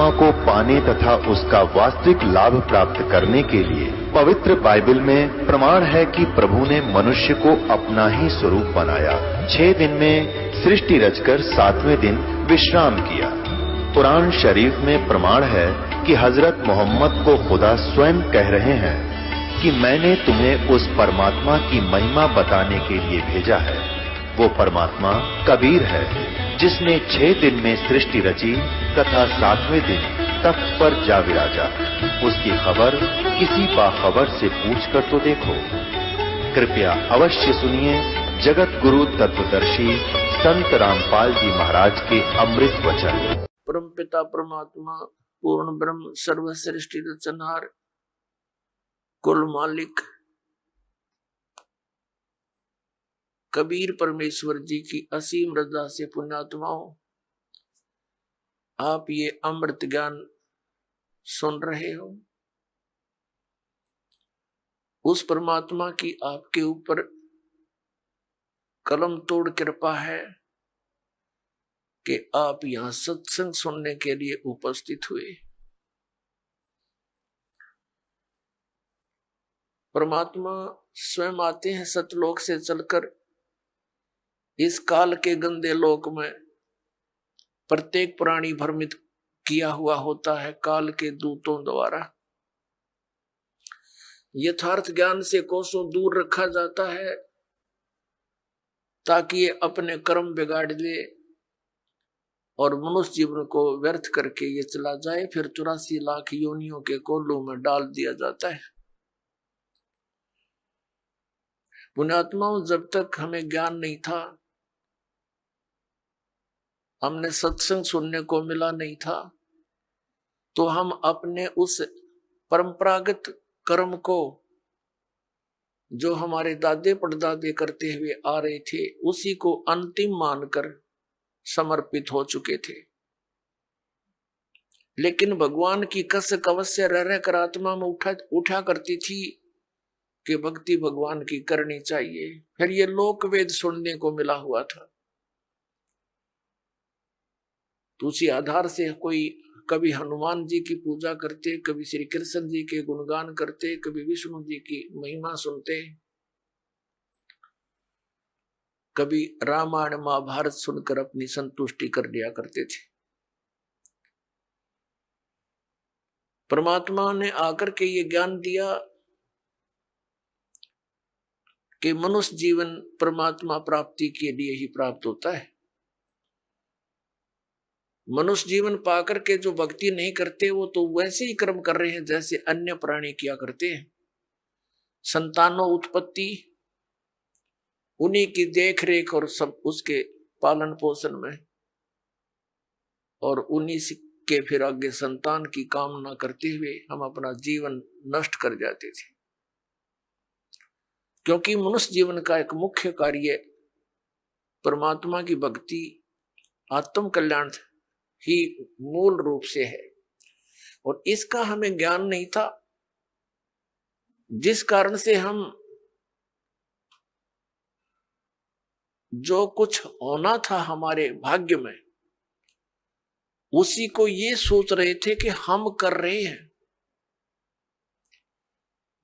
परमात्मा को पाने तथा उसका वास्तविक लाभ प्राप्त करने के लिए पवित्र बाइबल में प्रमाण है कि प्रभु ने मनुष्य को अपना ही स्वरूप बनाया। 6 दिन में सृष्टि रचकर 7वें दिन विश्राम किया। कुरान शरीफ में प्रमाण है कि हजरत मोहम्मद को खुदा स्वयं कह रहे हैं कि मैंने तुम्हें उस परमात्मा की महिमा बताने के लिए भेजा है। वो परमात्मा कबीर है जिसने 6 दिन में सृष्टि रची तथा 7वें दिन तख्त पर जा विराजा। उसकी खबर किसी बाखबर से पूछकर तो देखो। कृपया अवश्य सुनिए जगत गुरु तत्वदर्शी संत रामपाल जी महाराज के अमृत वचन। परम पिता परमात्मा पूर्ण ब्रह्म सर्वश्रेष्ठ रचनहार कुल मालिक कबीर परमेश्वर जी की असीम रजा से पुण्यात्माओं, आप ये अमृत ज्ञान सुन रहे हो। उस परमात्मा की आपके ऊपर कलम तोड़ कृपा है कि आप यहां सत्संग सुनने के लिए उपस्थित हुए। परमात्मा स्वयं आते हैं सतलोक से चलकर इस काल के गंदे लोक में। प्रत्येक प्राणी भ्रमित किया हुआ होता है काल के दूतों द्वारा। यथार्थ ज्ञान से कोसों दूर रखा जाता है ताकि ये अपने कर्म बिगाड़ ले और मनुष्य जीवन को व्यर्थ करके ये चला जाए। फिर 84 लाख योनियों के कोलों में डाल दिया जाता है। पुण्यात्माओं, जब तक हमें ज्ञान नहीं था, हमने सत्संग सुनने को मिला नहीं था, तो हम अपने उस परंपरागत कर्म को जो हमारे दादे परदादे करते हुए आ रहे थे उसी को अंतिम मानकर समर्पित हो चुके थे। लेकिन भगवान की कसक अवश्य रह रहकर आत्मा में उठा करती थी कि भक्ति भगवान की करनी चाहिए। फिर ये लोक वेद सुनने को मिला हुआ था। तो उसी आधार से कोई कभी हनुमान जी की पूजा करते, कभी श्री कृष्ण जी के गुणगान करते, कभी विष्णु जी की महिमा सुनते, कभी रामायण महाभारत सुनकर अपनी संतुष्टि कर लिया करते थे। परमात्मा ने आकर के ये ज्ञान दिया कि मनुष्य जीवन परमात्मा प्राप्ति के लिए ही प्राप्त होता है। मनुष्य जीवन पाकर के जो भक्ति नहीं करते वो तो वैसे ही कर्म कर रहे हैं जैसे अन्य प्राणी किया करते हैं। संतानों उत्पत्ति, उन्हीं की देख रेख और सब उसके पालन पोषण में, और उन्हीं के फिर आगे संतान की कामना करते हुए हम अपना जीवन नष्ट कर जाते थे। क्योंकि मनुष्य जीवन का एक मुख्य कार्य परमात्मा की भक्ति, आत्म कल्याण ही मूल रूप से है, और इसका हमें ज्ञान नहीं था, जिस कारण से हम जो कुछ होना था हमारे भाग्य में उसी को ये सोच रहे थे कि हम कर रहे हैं।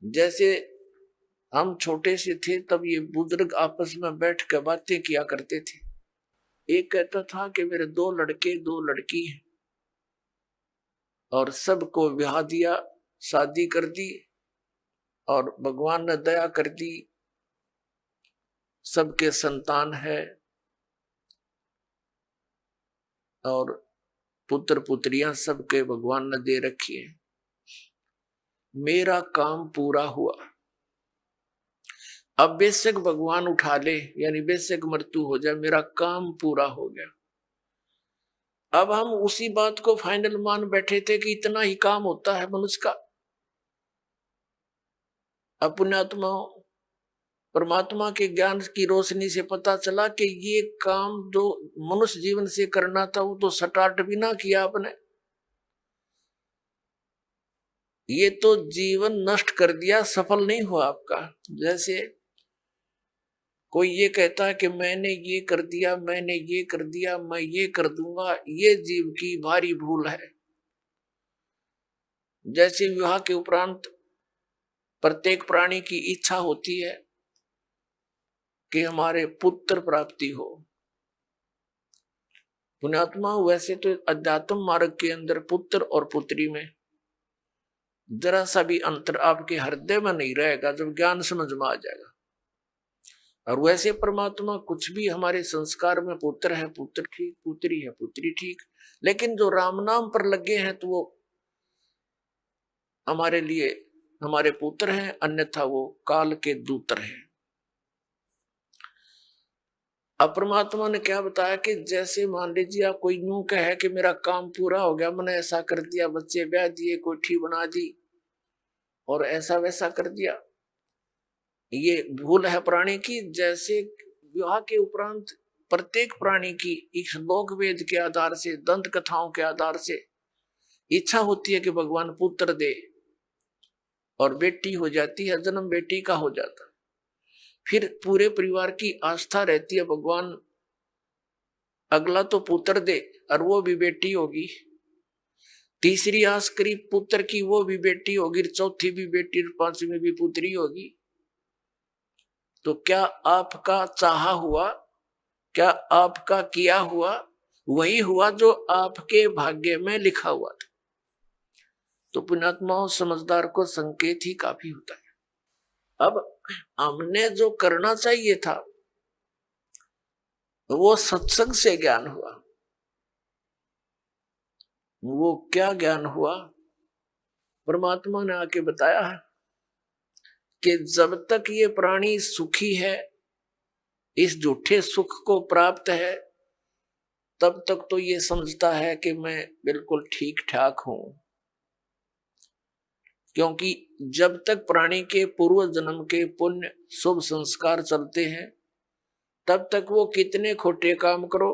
जैसे हम छोटे से थे तब ये बुजुर्ग आपस में बैठ कर बातें किया करते थे। एक कहता था कि मेरे 2 लड़के 2 लड़की हैं, और सबको ब्याह दिया, शादी कर दी, और भगवान ने दया कर दी, सबके संतान है और पुत्र पुत्रियां सबके भगवान ने दे रखी है। मेरा काम पूरा हुआ। अब बेशक भगवान उठा ले, यानी बेशक मृत्यु हो जाए, मेरा काम पूरा हो गया। अब हम उसी बात को फाइनल मान बैठे थे कि इतना ही काम होता है मनुष्य का। अब पुण्यात्माओं, परमात्मा के ज्ञान की रोशनी से पता चला कि ये काम जो मनुष्य जीवन से करना था वो तो स्टार्ट भी ना किया आपने, ये तो जीवन नष्ट कर दिया, सफल नहीं हुआ आपका। जैसे कोई ये कहता है कि मैंने ये कर दिया, मैंने ये कर दिया, मैं ये कर दूंगा, ये जीव की भारी भूल है। जैसे विवाह के उपरांत प्रत्येक प्राणी की इच्छा होती है कि हमारे पुत्र प्राप्ति हो, पुण्यात्मा वैसे तो अध्यात्म मार्ग के अंदर पुत्र और पुत्री में जरा सा भी अंतर आपके हृदय में नहीं रहेगा जब ज्ञान समझ में आ जाएगा। और वैसे परमात्मा कुछ भी हमारे संस्कार में पुत्र है पुत्र ठीक, पुत्री है पुत्री ठीक, लेकिन जो राम नाम पर लगे हैं तो वो हमारे लिए हमारे पुत्र हैं, अन्यथा वो काल के दूतर हैं। अब परमात्मा ने क्या बताया कि जैसे मान लीजिए आप कोई यूं कहे कि मेरा काम पूरा हो गया, मैंने ऐसा कर दिया, बच्चे ब्याह दिए, कोठी बना दी और ऐसा वैसा कर दिया, ये भूल है प्राणी की। जैसे विवाह के उपरांत प्रत्येक प्राणी की इस लोक वेद के आधार से, दंत कथाओं के आधार से इच्छा होती है कि भगवान पुत्र दे, और बेटी हो जाती है, जन्म बेटी का हो जाता। फिर पूरे परिवार की आस्था रहती है भगवान अगला तो पुत्र दे, और वो भी बेटी होगी। तीसरी आस करी पुत्र की, वो भी बेटी होगी, चौथी भी बेटी, पांचवी भी पुत्री होगी। तो क्या आपका चाहा हुआ, क्या आपका किया हुआ वही हुआ जो आपके भाग्य में लिखा हुआ था। तो पुण्यात्माओं समझदार को संकेत ही काफी होता है। अब हमने जो करना चाहिए था वो सत्संग से ज्ञान हुआ। वो क्या ज्ञान हुआ? परमात्मा ने आके बताया कि जब तक ये प्राणी सुखी है, इस झूठे सुख को प्राप्त है, तब तक तो ये समझता है कि मैं बिल्कुल ठीक ठाक हूं। क्योंकि जब तक प्राणी के पूर्व जन्म के पुण्य शुभ संस्कार चलते हैं, तब तक वो कितने खोटे काम करो,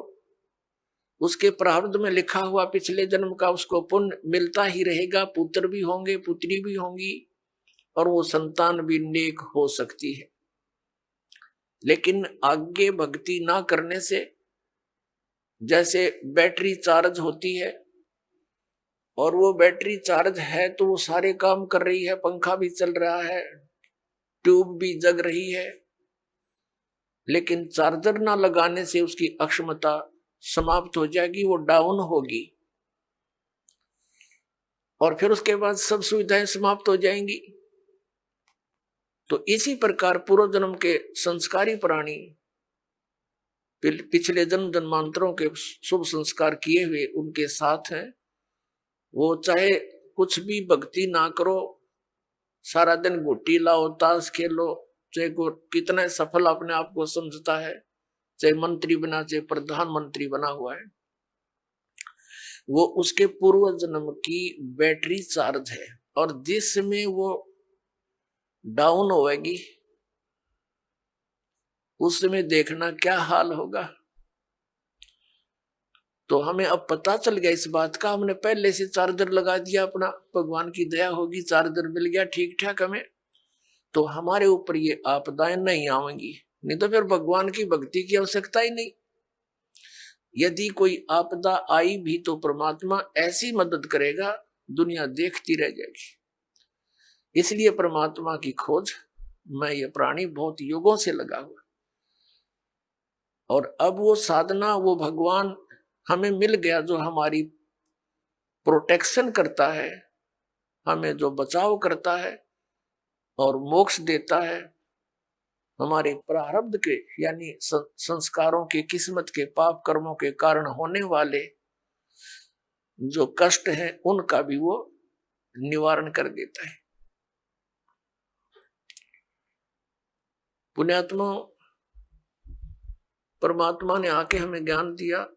उसके प्रारब्ध में लिखा हुआ पिछले जन्म का उसको पुण्य मिलता ही रहेगा। पुत्र भी होंगे, पुत्री भी होंगी, और वो संतान भी नेक हो सकती है। लेकिन आगे भक्ति ना करने से, जैसे बैटरी चार्ज होती है, और वो बैटरी चार्ज है तो वो सारे काम कर रही है, पंखा भी चल रहा है, ट्यूब भी जग रही है, लेकिन चार्जर ना लगाने से उसकी अक्षमता समाप्त हो जाएगी, वो डाउन होगी, और फिर उसके बाद सब सुविधाएं समाप्त हो जाएंगी। तो इसी प्रकार पूर्व जन्म के संस्कारी प्राणी पिछले जन्म जन्मांतरों के शुभ संस्कार किए हुए उनके साथ हैं। वो चाहे कुछ भी भक्ति ना करो, सारा दिन गोटी लाओ, ताश खेलो, चाहे कितना सफल अपने आप को समझता है, चाहे मंत्री बना, चाहे प्रधानमंत्री बना हुआ है, वो उसके पूर्व जन्म की बैटरी चार्ज है। और जिसमें वो डाउन होएगी, उस समय देखना क्या हाल होगा। तो हमें अब पता चल गया इस बात का, हमने पहले से चार्जर लगा दिया अपना, भगवान की दया होगी चार्जर मिल गया ठीक ठाक हमें, तो हमारे ऊपर ये आपदाएं नहीं आवेंगी। नहीं तो फिर भगवान की भक्ति की आवश्यकता ही नहीं। यदि कोई आपदा आई भी तो परमात्मा ऐसी मदद करेगा, दुनिया देखती रह जाएगी। इसलिए परमात्मा की खोज में ये प्राणी बहुत युगों से लगा हुआ, और अब वो साधना, वो भगवान हमें मिल गया जो हमारी प्रोटेक्शन करता है, हमें जो बचाव करता है और मोक्ष देता है। हमारे प्रारब्ध के यानी संस्कारों के, किस्मत के, पाप कर्मों के कारण होने वाले जो कष्ट हैं उनका भी वो निवारण कर देता है। पुण्यात्मा, परमात्मा ने आके हमें ज्ञान दिया।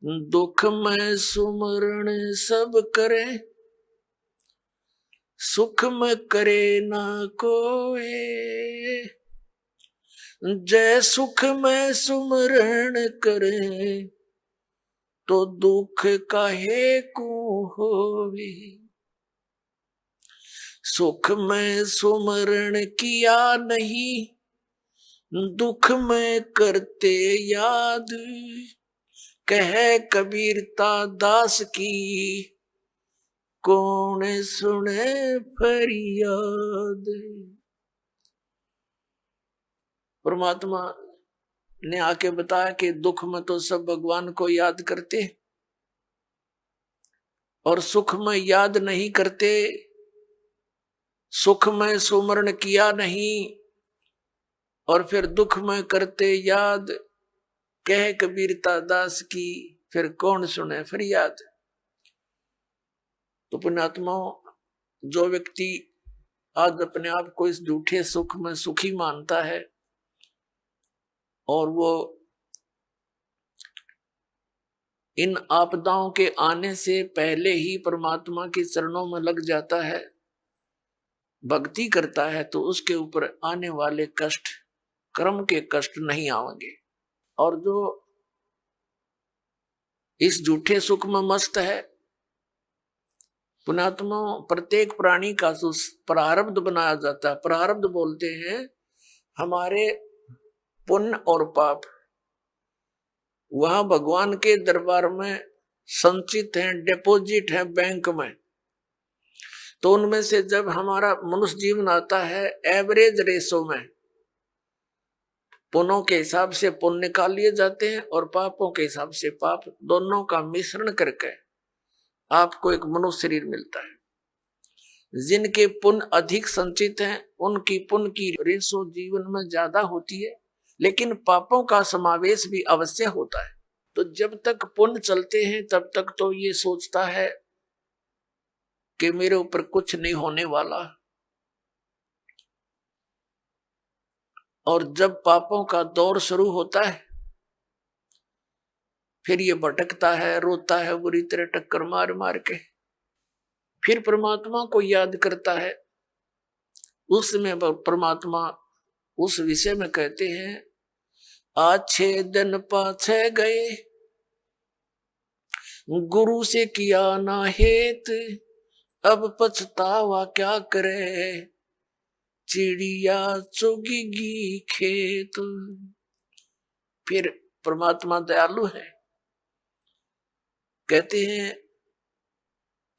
दुख में सुमरण सब करे, सुख में करे ना कोई। जय सुख में सुमरण करे, तो दुख काहे को होवे। सुख में सुमरण किया नहीं, दुख में करते याद। कह कबीरता दास की, कौन सुने फरियाद। परमात्मा ने आके बताया कि दुख में तो सब भगवान को याद करते और सुख में याद नहीं करते, सुख में सुमरण किया नहीं और फिर दुख में करते याद। कह कबीरता दास की फिर कौन सुने फरियाद। तो पुण्यात्माओं, जो व्यक्ति आज अपने आप को इस झूठे सुख में सुखी मानता है और वो इन आपदाओं के आने से पहले ही परमात्मा के चरणों में लग जाता है, भक्ति करता है, तो उसके ऊपर आने वाले कष्ट कर्म के कष्ट नहीं आएंगे। और जो इस झूठे सुख में मस्त है, पुण्यात्मा, प्रत्येक प्राणी का जो प्रारब्ध बनाया जाता है, प्रारब्ध बोलते हैं हमारे पुण्य और पाप, वह भगवान के दरबार में संचित है, डिपॉजिट है बैंक में। तो उनमें से जब हमारा मनुष्य जीवन आता है, एवरेज रेशो में पुण्यों के हिसाब से पुण्य निकाल लिए जाते हैं और पापों के हिसाब से पाप, दोनों का मिश्रण करके आपको एक मनुष्य शरीर मिलता है। जिनके पुण्य अधिक संचित हैं उनकी पुण्य की रेशो जीवन में ज्यादा होती है, लेकिन पापों का समावेश भी अवश्य होता है। तो जब तक पुण्य चलते हैं तब तक तो ये सोचता है कि मेरे ऊपर कुछ नहीं होने वाला, और जब पापों का दौर शुरू होता है फिर ये भटकता है, रोता है बुरी तरह टक्कर मार मार के, फिर परमात्मा को याद करता है। उसमें परमात्मा उस विषय में कहते हैं, अच्छे दिन पाछे गए गुरु से किया ना हेत, अब पछतावा क्या करे चिड़िया चुगेगी खेत। फिर परमात्मा दयालु है, कहते हैं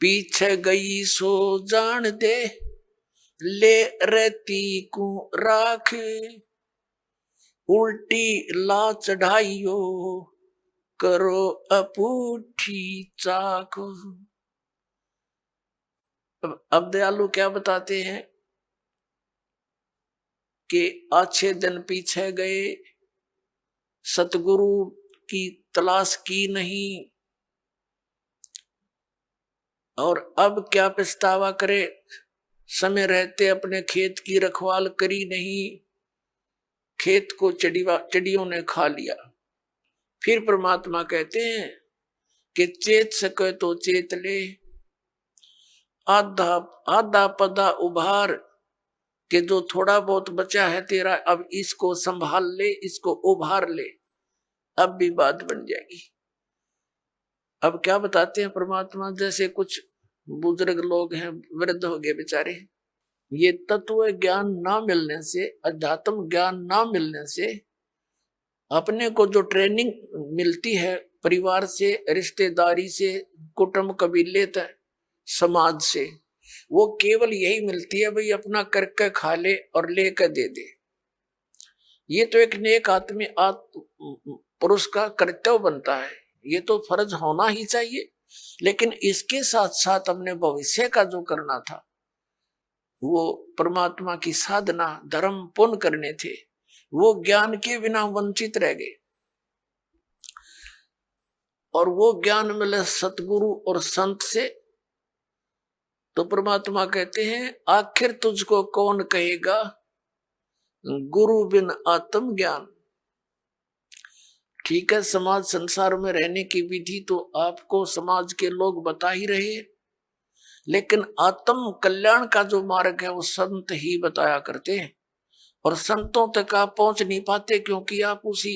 पीछे गई सो जान दे, ले रहती को राख, उल्टी ला चढ़ाइयो करो अपूठी चाक। अब दयालु क्या बताते हैं कि अच्छे दिन पीछे गए, सतगुरु की तलाश की नहीं, और अब क्या पछतावा करे, समय रहते अपने खेत की रखवाल करी नहीं, खेत को चिड़ियों ने खा लिया। फिर परमात्मा कहते हैं कि चेत सके तो चेत ले, आधा आधा पदा उभार, कि जो थोड़ा बहुत बचा है तेरा अब इसको संभाल ले, इसको उभार ले, अब भी बात बन जाएगी। अब क्या बताते हैं परमात्मा, जैसे कुछ बुजुर्ग लोग हैं, वृद्ध हो गए बेचारे, ये तत्व ज्ञान ना मिलने से, अध्यात्म ज्ञान ना मिलने से अपने को जो ट्रेनिंग मिलती है परिवार से, रिश्तेदारी से, कुटुंब कबीले तक, समाज से, वो केवल यही मिलती है भाई अपना करके खा ले और लेकर दे दे। ये तो एक नेक आदमी पुरुष का कर्तव्य बनता है, ये तो फर्ज होना ही चाहिए। लेकिन इसके साथ साथ अपने भविष्य का जो करना था, वो परमात्मा की साधना, धर्म, पुण्य करने थे, वो ज्ञान के बिना वंचित रह गए। और वो ज्ञान मिले सतगुरु और संत से, तो परमात्मा कहते हैं आखिर तुझको कौन कहेगा गुरु बिन आत्म ज्ञान। ठीक है, समाज संसार में रहने की विधि तो आपको समाज के लोग बता ही रहे, लेकिन आत्म कल्याण का जो मार्ग है वो संत ही बताया करते हैं, और संतों तक आप पहुंच नहीं पाते क्योंकि आप उसी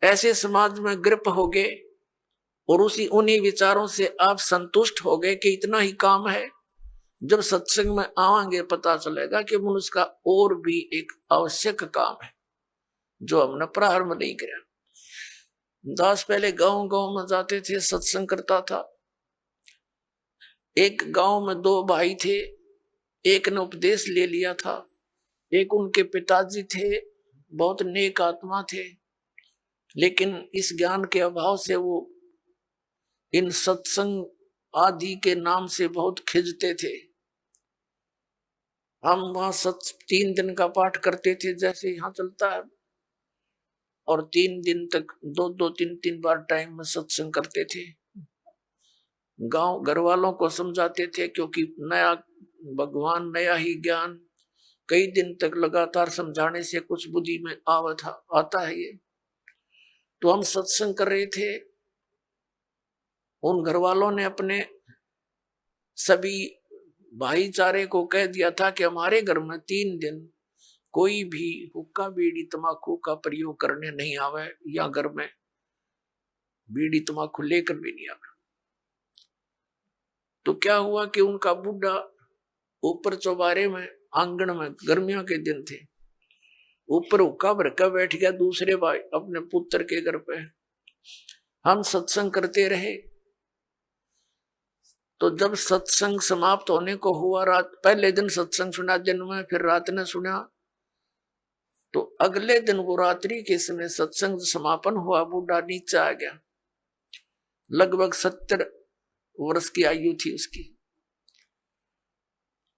ऐसे समाज में ग्रप हो गए और उन्हीं विचारों से आप संतुष्ट हो गए कि इतना ही काम है। जब सत्संग में आवांगे पता चलेगा कि मनुष्य का और भी एक आवश्यक काम है जो हमने प्रारंभ नहीं किया। दास पहले गांव गांव में जाते थे, सत्संग करता था, एक गांव में दो भाई थे, एक ने उपदेश ले लिया था, एक उनके पिताजी थे, बहुत नेक आत्मा थे, लेकिन इस ज्ञान के अभाव से वो इन सत्संग आदि के नाम से बहुत खिंचते थे। हम वहां 3 दिन का पाठ करते थे जैसे यहाँ चलता है, और 3 दिन तक 2-3 बार टाइम में सत्संग करते थे। गांव घर वालों को समझाते थे, क्योंकि नया भगवान नया ही ज्ञान कई दिन तक लगातार समझाने से कुछ बुद्धि में आता है ये। तो हम सत्संग कर रहे थे, उन घर वालों ने अपने सभी भाईचारे को कह दिया था कि हमारे घर में 3 दिन कोई भी हुक्का बीड़ी तम्बाकू का प्रयोग करने नहीं आवे, या घर में बीड़ी तम्बाकू लेकर भी नहीं आवे। तो क्या हुआ कि उनका बुढ़ा ऊपर चौबारे में आंगन में, गर्मियों के दिन थे, ऊपर हुक्का भर कर बैठ गया दूसरे भाई अपने पुत्र के घर पे। हम सत्संग करते रहे। तो जब सत्संग समाप्त होने को हुआ, रात पहले दिन सत्संग सुना दिन में, फिर रात ने सुना, तो अगले दिन वो रात्रि के समय सत्संग समापन हुआ, बूढ़ा नीचे आ गया। लगभग 70 वर्ष की आयु थी उसकी।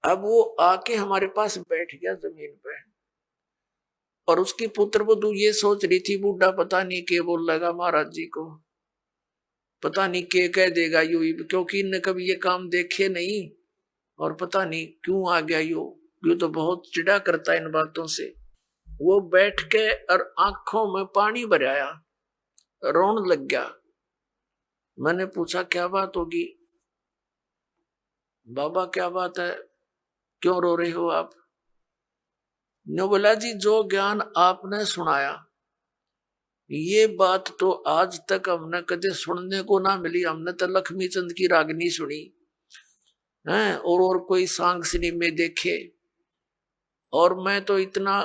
अब वो आके हमारे पास बैठ गया जमीन पे, और उसकी पुत्र वधू ये सोच रही थी, बूढ़ा पता नहीं क्या बोल लगा महाराज जी को, पता नहीं क्या कह देगा यू, क्योंकि इनने कभी ये काम देखे नहीं, और पता नहीं क्यों आ गया यू तो बहुत चिढ़ा करता है इन बातों से। वो बैठ के और आंखों में पानी भराया, रोने लग गया। मैंने पूछा क्या बात होगी बाबा, क्या बात है, क्यों रो रहे हो आप? ने बोला जी जो ज्ञान आपने सुनाया, ये बात तो आज तक हमने कदे सुनने को ना मिली। हमने तो लक्ष्मी चंद की रागनी सुनी है, और कोई सांग सिनेमे देखे, और मैं तो इतना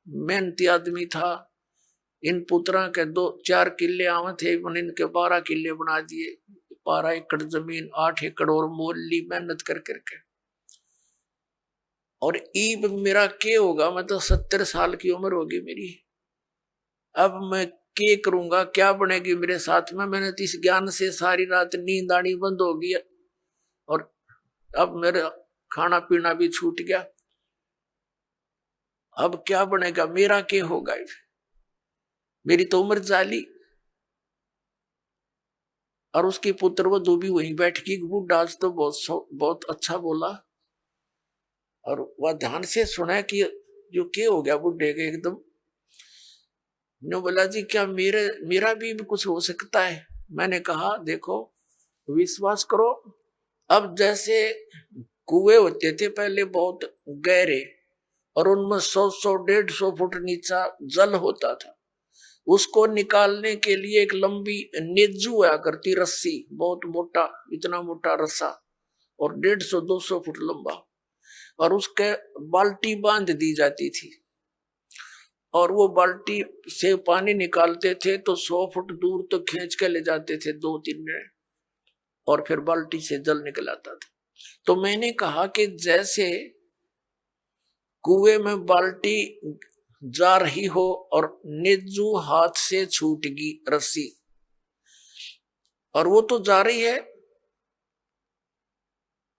मेहनती आदमी था, इन पुत्रा के 2-4 किले आवे थे, मैंने इनके 12 किले बना दिए। 12 एकड़ जमीन, 8 एकड़ और मोल ली मेहनत कर करके। और ईब मेरा क्या होगा, मैं तो 70 साल की उम्र होगी मेरी, अब मैं क्या करूंगा, क्या बनेगी मेरे साथ में? मैंने तो इस ज्ञान से सारी रात नींद आनी बंद हो गई, और अब मेरा खाना पीना भी छूट गया। अब क्या बनेगा, मेरा क्या होगा? मेरी तो उम्र जाली। और उसकी पुत्र वधू भी वहीं बैठ की। बूढ़ा आज तो बहुत अच्छा बोला, और वह ध्यान से सुना कि जो क्या हो गया बुढ़े के एकदम। ने बोला जी क्या मेरा भी कुछ हो सकता है? मैंने कहा देखो विश्वास करो, अब जैसे कुएं होते थे पहले बहुत गहरे, और उनमें 100-150 फुट नीचा जल होता था, उसको निकालने के लिए एक लंबी नेजू आया करती रस्सी, बहुत मोटा, इतना मोटा रस्सा, और 150-200 फुट लंबा, और उसके बाल्टी बांध दी जाती थी, और वो बाल्टी से पानी निकालते थे तो 100 फुट दूर तो खींच के ले जाते थे 2-3 जने, और फिर बाल्टी से जल निकल आता था। तो मैंने कहा कि जैसे कुएं में बाल्टी जा रही हो और नेजू हाथ से छूट गई रस्सी, और वो तो जा रही है,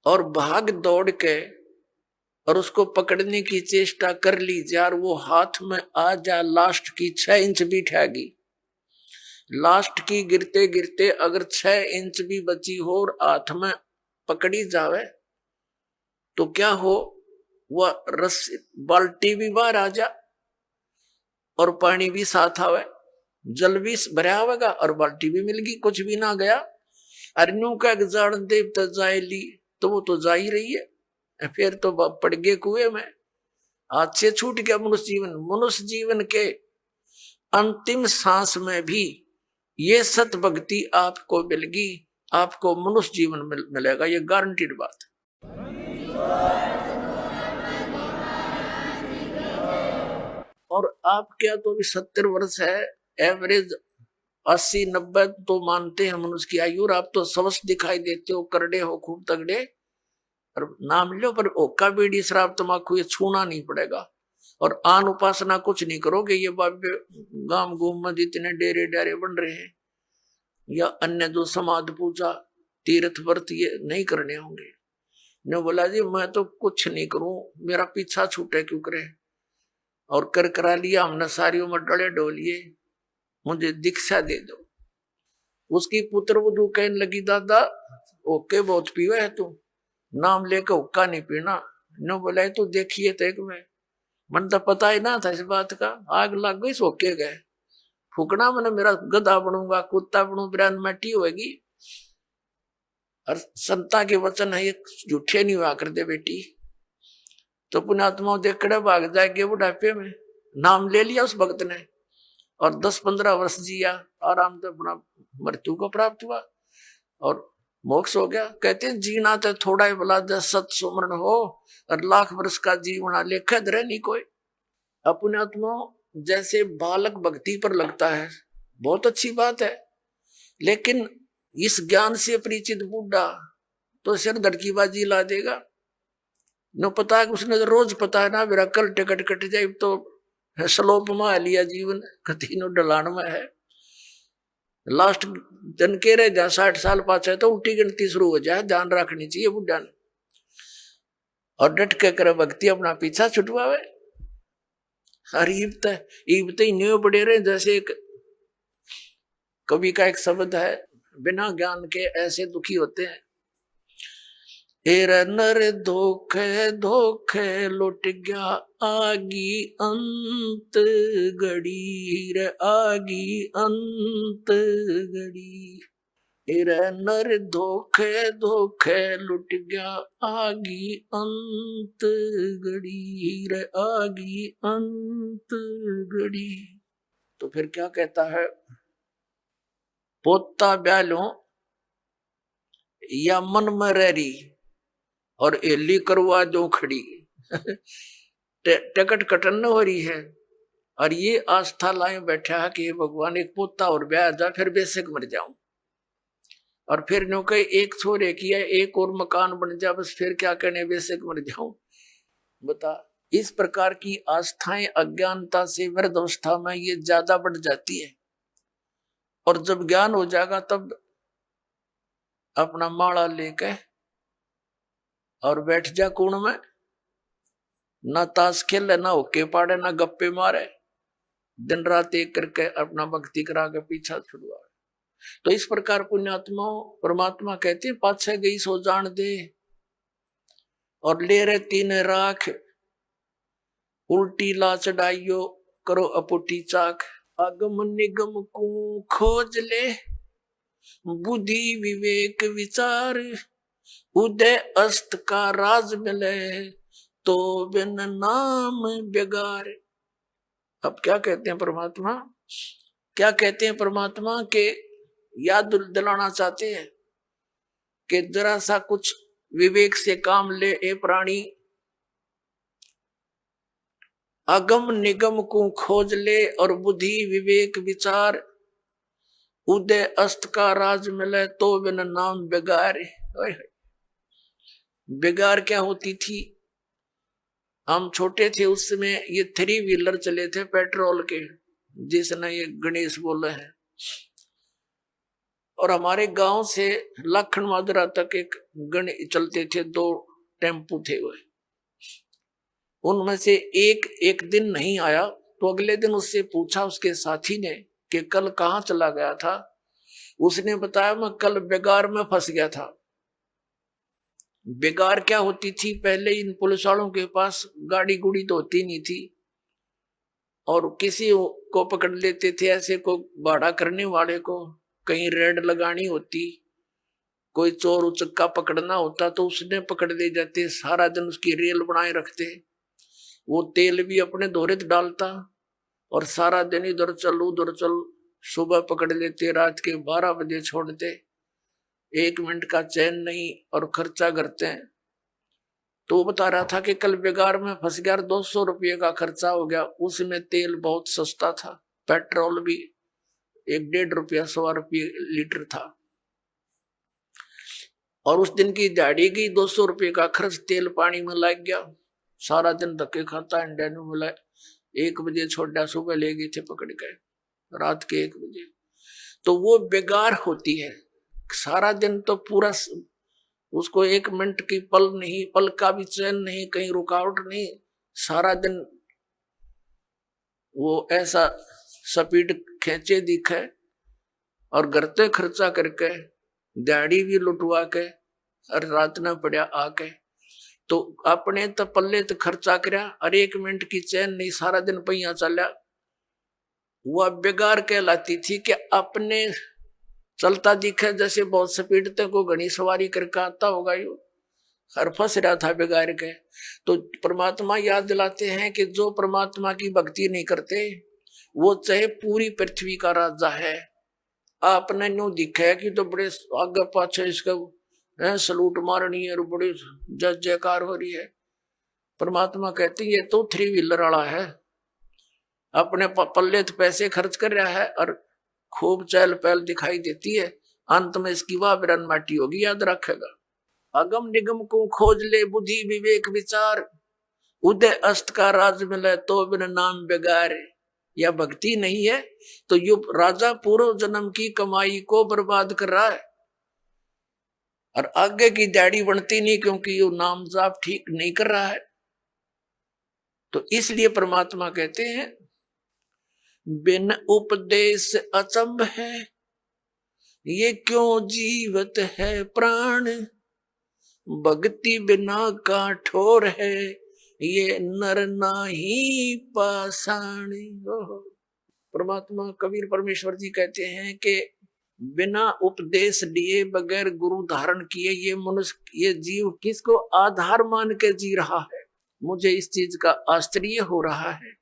और भाग दौड़ के और उसको पकड़ने की चेष्टा कर ली यार, वो हाथ में आ जा, लास्ट की 6 इंच भी ठहगी, लास्ट की गिरते गिरते अगर 6 इंच भी बची हो और हाथ में पकड़ी जावे तो क्या हो, वह रस्सी बाल्टी भी बाहर आ जा और पानी भी साथ आवे, जल भी भरा होगा और बाल्टी भी मिल गई, कुछ भी ना गया। अरनू का जान देव तो जाए ली, तो वो तो जा ही रही है, फिर तो पड़ गए कुएं में, हाथ से छूट गया मनुष्य जीवन। मनुष्य जीवन के अंतिम सांस में भी ये सत भक्ति आपको मिलेगी, आपको मनुष्य जीवन मिलेगा, ये गारंटीड बात है। और आप क्या तो भी 70 वर्ष है, एवरेज 80-90 तो मानते हैं मनुष्य की आयु, और आप तो स्वस्थ दिखाई देते हो, करड़े हो, खूब तगड़े, और नाम लो, पर ओका बीड़ी शराब तम्बाकू ये छूना नहीं पड़ेगा। और आन उपासना कुछ नहीं करोगे। ये बाबे गांव गुम में जितने डेरे डेरे बन रहे हैं, या अन्य जो समाध पूजा तीर्थ व्रत, ये नहीं करने होंगे। ने बोला जी मैं तो कुछ नहीं करूं, मेरा पीछा छूटे क्यों करे। और कर करा लिया हमने, सारियों में डले डोलिए, मुझे दीक्षा दे दो। उसकी पुत्र वधू कहने लगी दादा ओके बहुत पीवा है तू, नाम लेकर हुक्का नहीं पीना। ने बोला तो देखिए तक में, मन तो पता ही ना था इस बात का, आग लग गई सोके गए। फूकना मैंने, मेरा गधा बनूंगा, कुत्ता बनू, बिरान मट्टी होगी। और संता के वचन है, ये झूठे नहीं हुआ करते बेटी। तो पुण्यात्मा देखड़े भाग जाएंगे बुढ़ापे में। नाम ले लिया उस भक्त ने, और 10-15 वर्ष जिया, आराम से अपना मृत्यु को प्राप्त हुआ और मोक्ष हो गया। कहते हैं जीना तो थोड़ा ही भला, 10 सत सुमरण हो और लाख वर्ष का जीवना लेखा धरे नहीं कोई। अपने आत्मा जैसे बालक भक्ति पर लगता है, बहुत अच्छी बात है, लेकिन इस ज्ञान से परिचित बूढ़ा तो सिर धड़कीबाजी ला देगा। न पता है उसने तो रोज पता है ना, मेरा कल टिकट कट जाए तो स्लोप में लिया जीवन, कति नो ढलान में है। लास्ट दिन के रहे जा 60 साल पाछे तो उल्टी गिनती शुरू हो जाए, ध्यान रखनी चाहिए बुढ़ा ने। और डट के करे भक्ति, अपना पीछा छुटवावे। और ईबत ही न्यू बड़े रहे। जैसे एक कवि का एक शब्द है, बिना ज्ञान के ऐसे दुखी होते हैं। एर नर धोखे धोखे लुट गया आगी अंत घड़ी रे, आगी अंत घड़ी। एर नर धोखे धोखे लुट गया आगी अंत घड़ी रे, आगी अंत घड़ी। तो फिर क्या कहता है, पोता ब्यालो या मन में रही और एली करवा जो खड़ी। टिकट कटन हो रही है, और ये आस्था लाए बैठा है कि भगवान एक पोता और ब्याह जा, फिर बेशक मर जाऊं। और फिर नो कहे एक छोरे किया, एक और मकान बन जा, बस फिर क्या करने, बेशक मर जाऊं। बता, इस प्रकार की आस्थाएं अज्ञानता से वृद्धावस्था में ये ज्यादा बढ़ जाती है। और जब ज्ञान हो जाएगा तब अपना माला लेके और बैठ जा कुण में, ना ताश खेले, ना होके पाड़े, ना गप्पे मारे, दिन रात एक करके अपना भक्ति करा के पीछा छुड़वा। तो इस प्रकार पुण्यात्मा परमात्मा कहते हैं, पाछे गई सो जान दे और ले रहे तीन राख, उल्टी ला चढ़ाइयो करो अपुटी चाक। अगम निगम को खोज ले बुद्धि विवेक विचार, उदय अस्त का राज मिले तो बिन नाम बेगार। अब क्या कहते हैं परमात्मा, क्या कहते हैं परमात्मा के याद दिलाना चाहते हैं कि जरा सा कुछ विवेक से काम ले ए प्राणी। अगम निगम को खोज ले और बुद्धि विवेक विचार, उदय अस्त का राज मिले तो बिन नाम बेगार। बेगार क्या होती थी, हम छोटे थे उस समय ये 3 व्हीलर चले थे पेट्रोल के, जिसने ये गणेश बोले हैं। और हमारे गांव से लखन माजरा तक एक गणेश चलते थे, 2 टेम्पू थे वो। उनमें से एक दिन नहीं आया, तो अगले दिन उससे पूछा उसके साथी ने कि कल कहाँ चला गया था। उसने बताया मैं कल बेगार में फंस गया था। बेगार क्या होती थी, पहले इन पुलिस वालों के पास गाड़ी गुड़ी तो होती नहीं थी, और किसी को पकड़ लेते थे, ऐसे को भाड़ा करने वाले को कहीं रेड लगानी होती, कोई चोर उचक्का पकड़ना होता तो उसने पकड़ ले जाते, सारा दिन उसकी रेल बनाए रखते। वो तेल भी अपने दोहरे डालता और सारा दिन इधर चल उधर चल, सुबह पकड़ लेते, रात के 12 बजे छोड़ते, 1 मिनट का चैन नहीं, और खर्चा करते हैं। तो वो बता रहा था कि कल बेगार में फंस गया, 200 रुपये का खर्चा हो गया। उसमें तेल बहुत सस्ता था, पेट्रोल भी 1-1.5 ₹1.25 लीटर था। और उस दिन की दिहाड़ी की 200 रुपये का खर्च तेल पानी में लग गया। सारा दिन धक्के खाता इंडिया ने बोला 1 बजे छोड़ा, सुबह ले गए थे पकड़ के रात के 1 बजे। तो वो बेकार होती है। सारा दिन तो पूरा उसको 1 मिनट की पल नहीं, पल का भी चैन नहीं, कहीं रुकावट नहीं, सारा दिन वो ऐसा स्पीड खींचे दिखे और घरते खर्चा करके दिहाड़ी भी लुटवा के और रात न पड़ा आके। तो अपने तो पल्ले तो खर्चा करया और 1 मिनट की चैन नहीं, सारा दिन पहिया चला। वह बेकार कहलाती थी कि अपने चलता दिखे जैसे बहुत स्पीड तक को घनी सवारी करके आता होगा यो, हर फंस रहा था बेगार के। तो परमात्मा याद दिलाते हैं कि जो परमात्मा की भक्ति नहीं करते वो चाहे पूरी पृथ्वी का राजा है, आपने न्यू दिखा है कि तो बड़े आगे पाछे इसका सलूट मारनी है और बड़ी जय जयकार हो रही है। परमात्मा कहते ये तो 3 व्हीलर वाला है, अपने पल्ले तो पैसे खर्च कर रहा है और खूब चहल पहल दिखाई देती है, अंत में इसकी वाह बिरन माटी होगी, याद रखेगा। अगम निगम को खोज ले बुद्धि विवेक विचार, उदय अस्त का राज मिले तो बिन नाम बेगारे। या भक्ति नहीं है तो यो राजा पूर्व जन्म की कमाई को बर्बाद कर रहा है और आगे की दाढ़ी बनती नहीं क्योंकि यो नाम जाप ठीक नहीं कर रहा है। तो इसलिए परमात्मा कहते हैं बिन उपदेश अचंभ है, ये क्यों जीवत है प्राण, भक्ति बिना का ठोर है, ये नर नाही पाषाण। परमात्मा कबीर परमेश्वर जी कहते हैं कि बिना उपदेश लिए बगैर गुरु धारण किए ये मनुष्य, ये जीव किसको आधार मान के जी रहा है। मुझे इस चीज का आश्चर्य हो रहा है।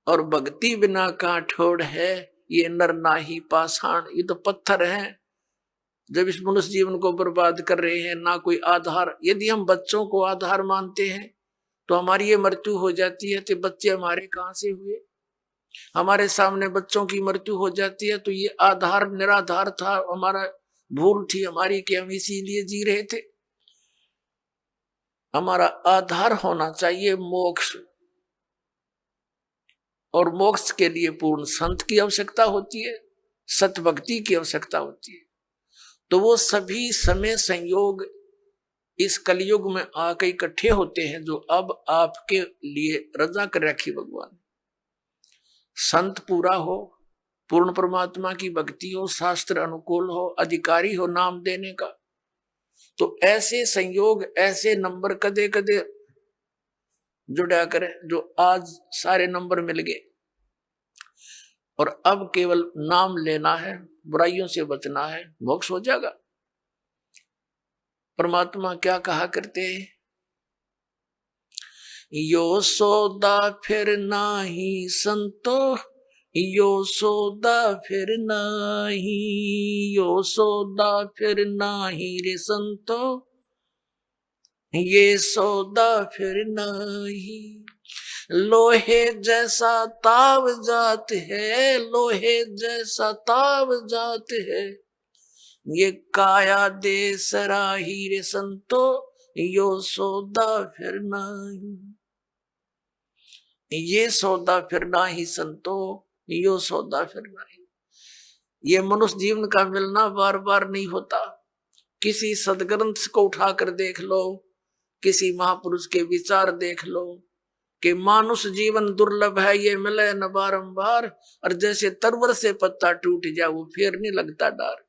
और भक्ति बिना का ठोर है, ये नर नाही पाषाण। ये तो पत्थर है जब इस मनुष्य जीवन को बर्बाद कर रहे हैं, ना कोई आधार। यदि हम बच्चों को आधार मानते हैं तो हमारी ये मृत्यु हो जाती है, तो बच्चे हमारे कहां से हुए। हमारे सामने बच्चों की मृत्यु हो जाती है तो ये आधार निराधार था, हमारा भूल थी हमारी कि हम इसीलिए जी रहे थे। हमारा आधार होना चाहिए मोक्ष, और मोक्ष के लिए पूर्ण संत की आवश्यकता होती है, सत भक्ति की आवश्यकता होती है। तो वो सभी समय संयोग इस कलयुग में आके इकट्ठे होते हैं जो अब आपके लिए रजा कर रखी भगवान। संत पूरा हो, पूर्ण परमात्मा की भक्ति हो, शास्त्र अनुकूल हो, अधिकारी हो नाम देने का, तो ऐसे संयोग ऐसे नंबर कदे कदे जुड़ा करे जो आज सारे नंबर मिल गए। और अब केवल नाम लेना है, बुराइयों से बचना है, मोक्ष हो जाएगा। परमात्मा क्या कहा करते हैं, यो सौदा फिर नाही संतो, यो सौदा फिर नाही, यो सौदा फिर नाही रे संतो, ये सौदा फिर नाही। लोहे जैसा ताव जात है, लोहे जैसा ताव जात है, ये काया दे सराही रे संतो, यो सौदा फिर नाही। ये सौदा फिर नाही संतो, यो सौदा फिर नाही। ये मनुष्य जीवन का मिलना बार बार नहीं होता। किसी सदग्रंथ को उठाकर देख लो, किसी महापुरुष के विचार देख लो कि मानुष जीवन दुर्लभ है, ये मिले न बारंबार, और जैसे तरवर से पत्ता टूट जाए वो फिर नहीं लगता डार।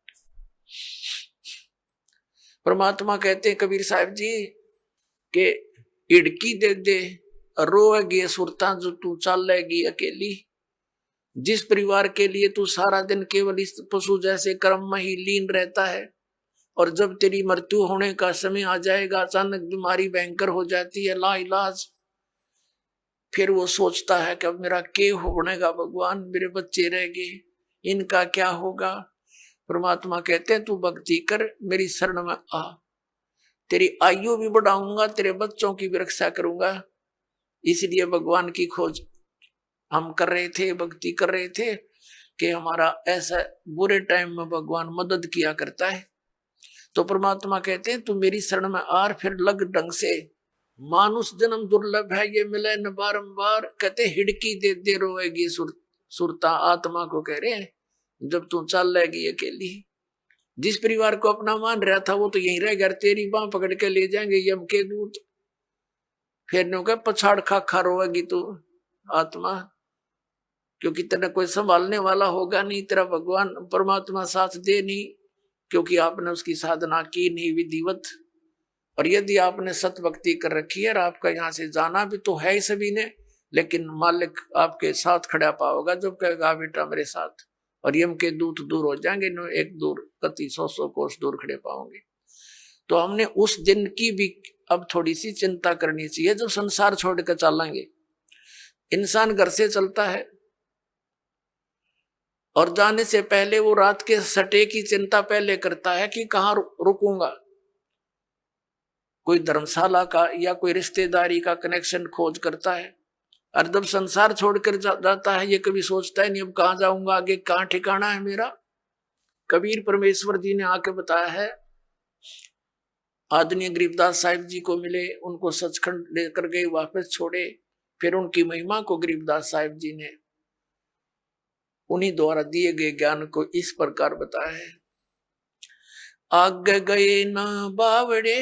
परमात्मा कहते हैं कबीर साहब जी के इड़की दे दे रोएगी सुरता जो तू चलेगी अकेली। जिस परिवार के लिए तू सारा दिन केवल इस पशु जैसे कर्म में ही लीन रहता है, और जब तेरी मृत्यु होने का समय आ जाएगा, अचानक बीमारी भयंकर हो जाती है ला इलाज, फिर वो सोचता है कि अब मेरा क्या होनेगा भगवान, मेरे बच्चे रह गए, इनका क्या होगा। परमात्मा कहते हैं तू भक्ति कर, मेरी शरण में आ, तेरी आयु भी बढ़ाऊंगा, तेरे बच्चों की भी रक्षा करूंगा। इसलिए भगवान की खोज हम कर रहे थे, भक्ति कर रहे थे, कि हमारा ऐसा बुरे टाइम में भगवान मदद किया करता है, तो परमात्मा कहते हैं तू मेरी शरण में आ, फिर लग ढंग से। मानुष जन्म दुर्लभ है, ये मिले न बारंबार। कहते हिड़की दे दे रोएगी सुरता, आत्मा को कह रहे हैं जब तू चल लेगी अकेली। जिस परिवार को अपना मान रहा था वो तो यहीं रह गया, तेरी बांह पकड़ के ले जाएंगे यम के दूत। फिर नो कह पछाड़ खा खा रोएगी तू आत्मा, क्योंकि तेरा कोई संभालने वाला होगा नहीं, तेरा भगवान परमात्मा साथ दे नहीं, क्योंकि आपने उसकी साधना की नहीं विधिवत। और यदि आपने सत भक्ति कर रखी है और आपका यहाँ से जाना भी तो है ही सभी ने, लेकिन मालिक आपके साथ खड़ा पाओगा जब कहेगा बेटा मेरे साथ, और यम के दूत दूर हो जाएंगे, नो एक दूर कति 100 कोस दूर खड़े पाओगे। तो हमने उस दिन की भी अब थोड़ी सी चिंता करनी चाहिए जब संसार छोड़ कर चलेंगे। इंसान घर से चलता है और जाने से पहले वो रात के सटे की चिंता पहले करता है कि कहाँ रुकूंगा, कोई धर्मशाला का या कोई रिश्तेदारी का कनेक्शन खोज करता है। और जब संसार छोड़कर जाता है ये कभी सोचता है नहीं अब कहाँ जाऊंगा, आगे कहाँ ठिकाना है मेरा। कबीर परमेश्वर जी ने आके बताया है, आदरणीय गरीबदास साहिब जी को मिले, उनको सचखंड लेकर गए, वापस छोड़े, फिर उनकी महिमा को गरीबदास साहिब जी ने उन्हीं द्वारा दिए गए ज्ञान को इस प्रकार बताया है। आगे गए ना बावड़े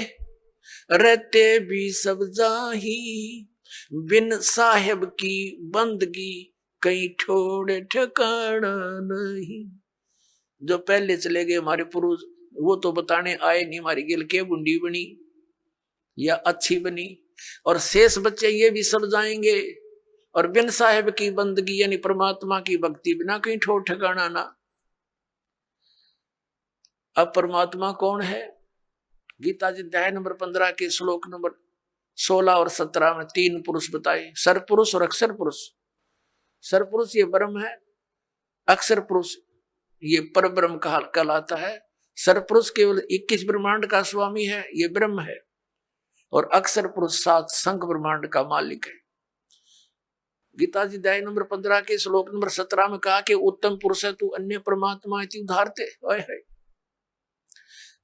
रहते भी सब जाही, बिन साहेब की बंदगी कहीं ठोड़ ठिकाना नहीं। जो पहले चले गए हमारे पुरुष वो तो बताने आए नहीं हमारी गिल के बुंडी बनी या अच्छी बनी, और शेष बच्चे ये भी सब जाएंगे। और बिन साहेब की बंदगी यानी परमात्मा की भक्ति बिना कहीं ठोर ठिकाना ना। अब परमात्मा कौन है? गीता जी अध्याय नंबर 15 के श्लोक नंबर 16 और 17 में 3 पुरुष बताए, सरपुरुष और अक्षर पुरुष। सरपुरुष ये ब्रह्म है, अक्षर पुरुष ये पर ब्रह्म कहलाता है। सरपुरुष केवल 21 ब्रह्मांड का स्वामी है, ये ब्रह्म है, और अक्षर पुरुष 7 संघ ब्रह्मांड का मालिक है। गीता जी अध्याय नंबर 15 के श्लोक नंबर 17 में कहा कि उत्तम पुरुष है तू अन्य परमात्मा इति उदाहरते।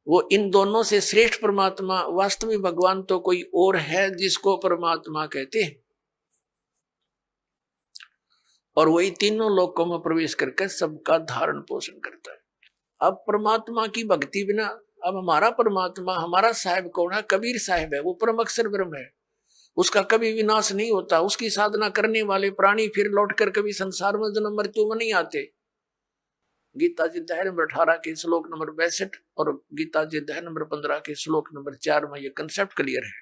वो इन दोनों से श्रेष्ठ परमात्मा वास्तविक भगवान तो कोई और है जिसको परमात्मा कहते हैं, और वही तीनों लोकों में प्रवेश करके सबका धारण पोषण करता है। अब परमात्मा की भक्ति बिना, अब हमारा परमात्मा हमारा साहिब कौन है? कबीर साहिब है, वो परम अक्षर ब्रह्म है, उसका कभी विनाश नहीं होता। उसकी साधना करने वाले प्राणी फिर लौटकर कभी संसार में जन्म मृत्यु में नहीं आते। गीता जी अध्याय नंबर 18 के श्लोक नंबर 62 और गीता जी अध्याय नंबर 15 के श्लोक नंबर 4 में यह कंसेप्ट क्लियर है।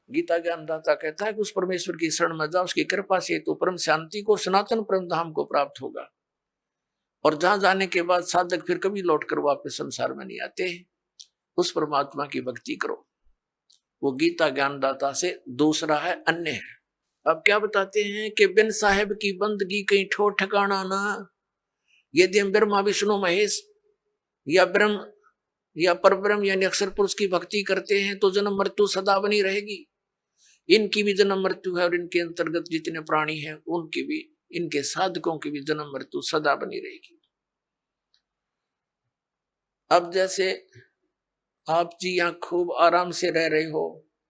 गीता ज्ञानदाता कहता है कि उस परमेश्वर की शरण में जाओ, उसकी कृपा से तो परम शांति को, सनातन परम धाम को प्राप्त होगा। और जहां जाने के बाद साधक फिर कभी लौटकर वापस संसार में नहीं आते। उस परमात्मा की भक्ति करो, वो गीता ज्ञानदाता से दूसरा है, अन्य है। अब क्या बताते हैं कि बिन साहेब की बंदगी कहीं ठोर ठिकाना ना। यदि हम ब्रह्मा विष्णु महेश या ब्रह्म या परब्रह्म यानी अक्षर पुरुष की भक्ति करते हैं तो जन्म मृत्यु सदा बनी रहेगी। इनकी भी जन्म मृत्यु है, और इनके अंतर्गत जितने प्राणी हैं उनकी भी, इनके साधकों की भी जन्म मृत्यु सदा बनी रहेगी। अब जैसे आप जी यहाँ खूब आराम से रह रहे हो,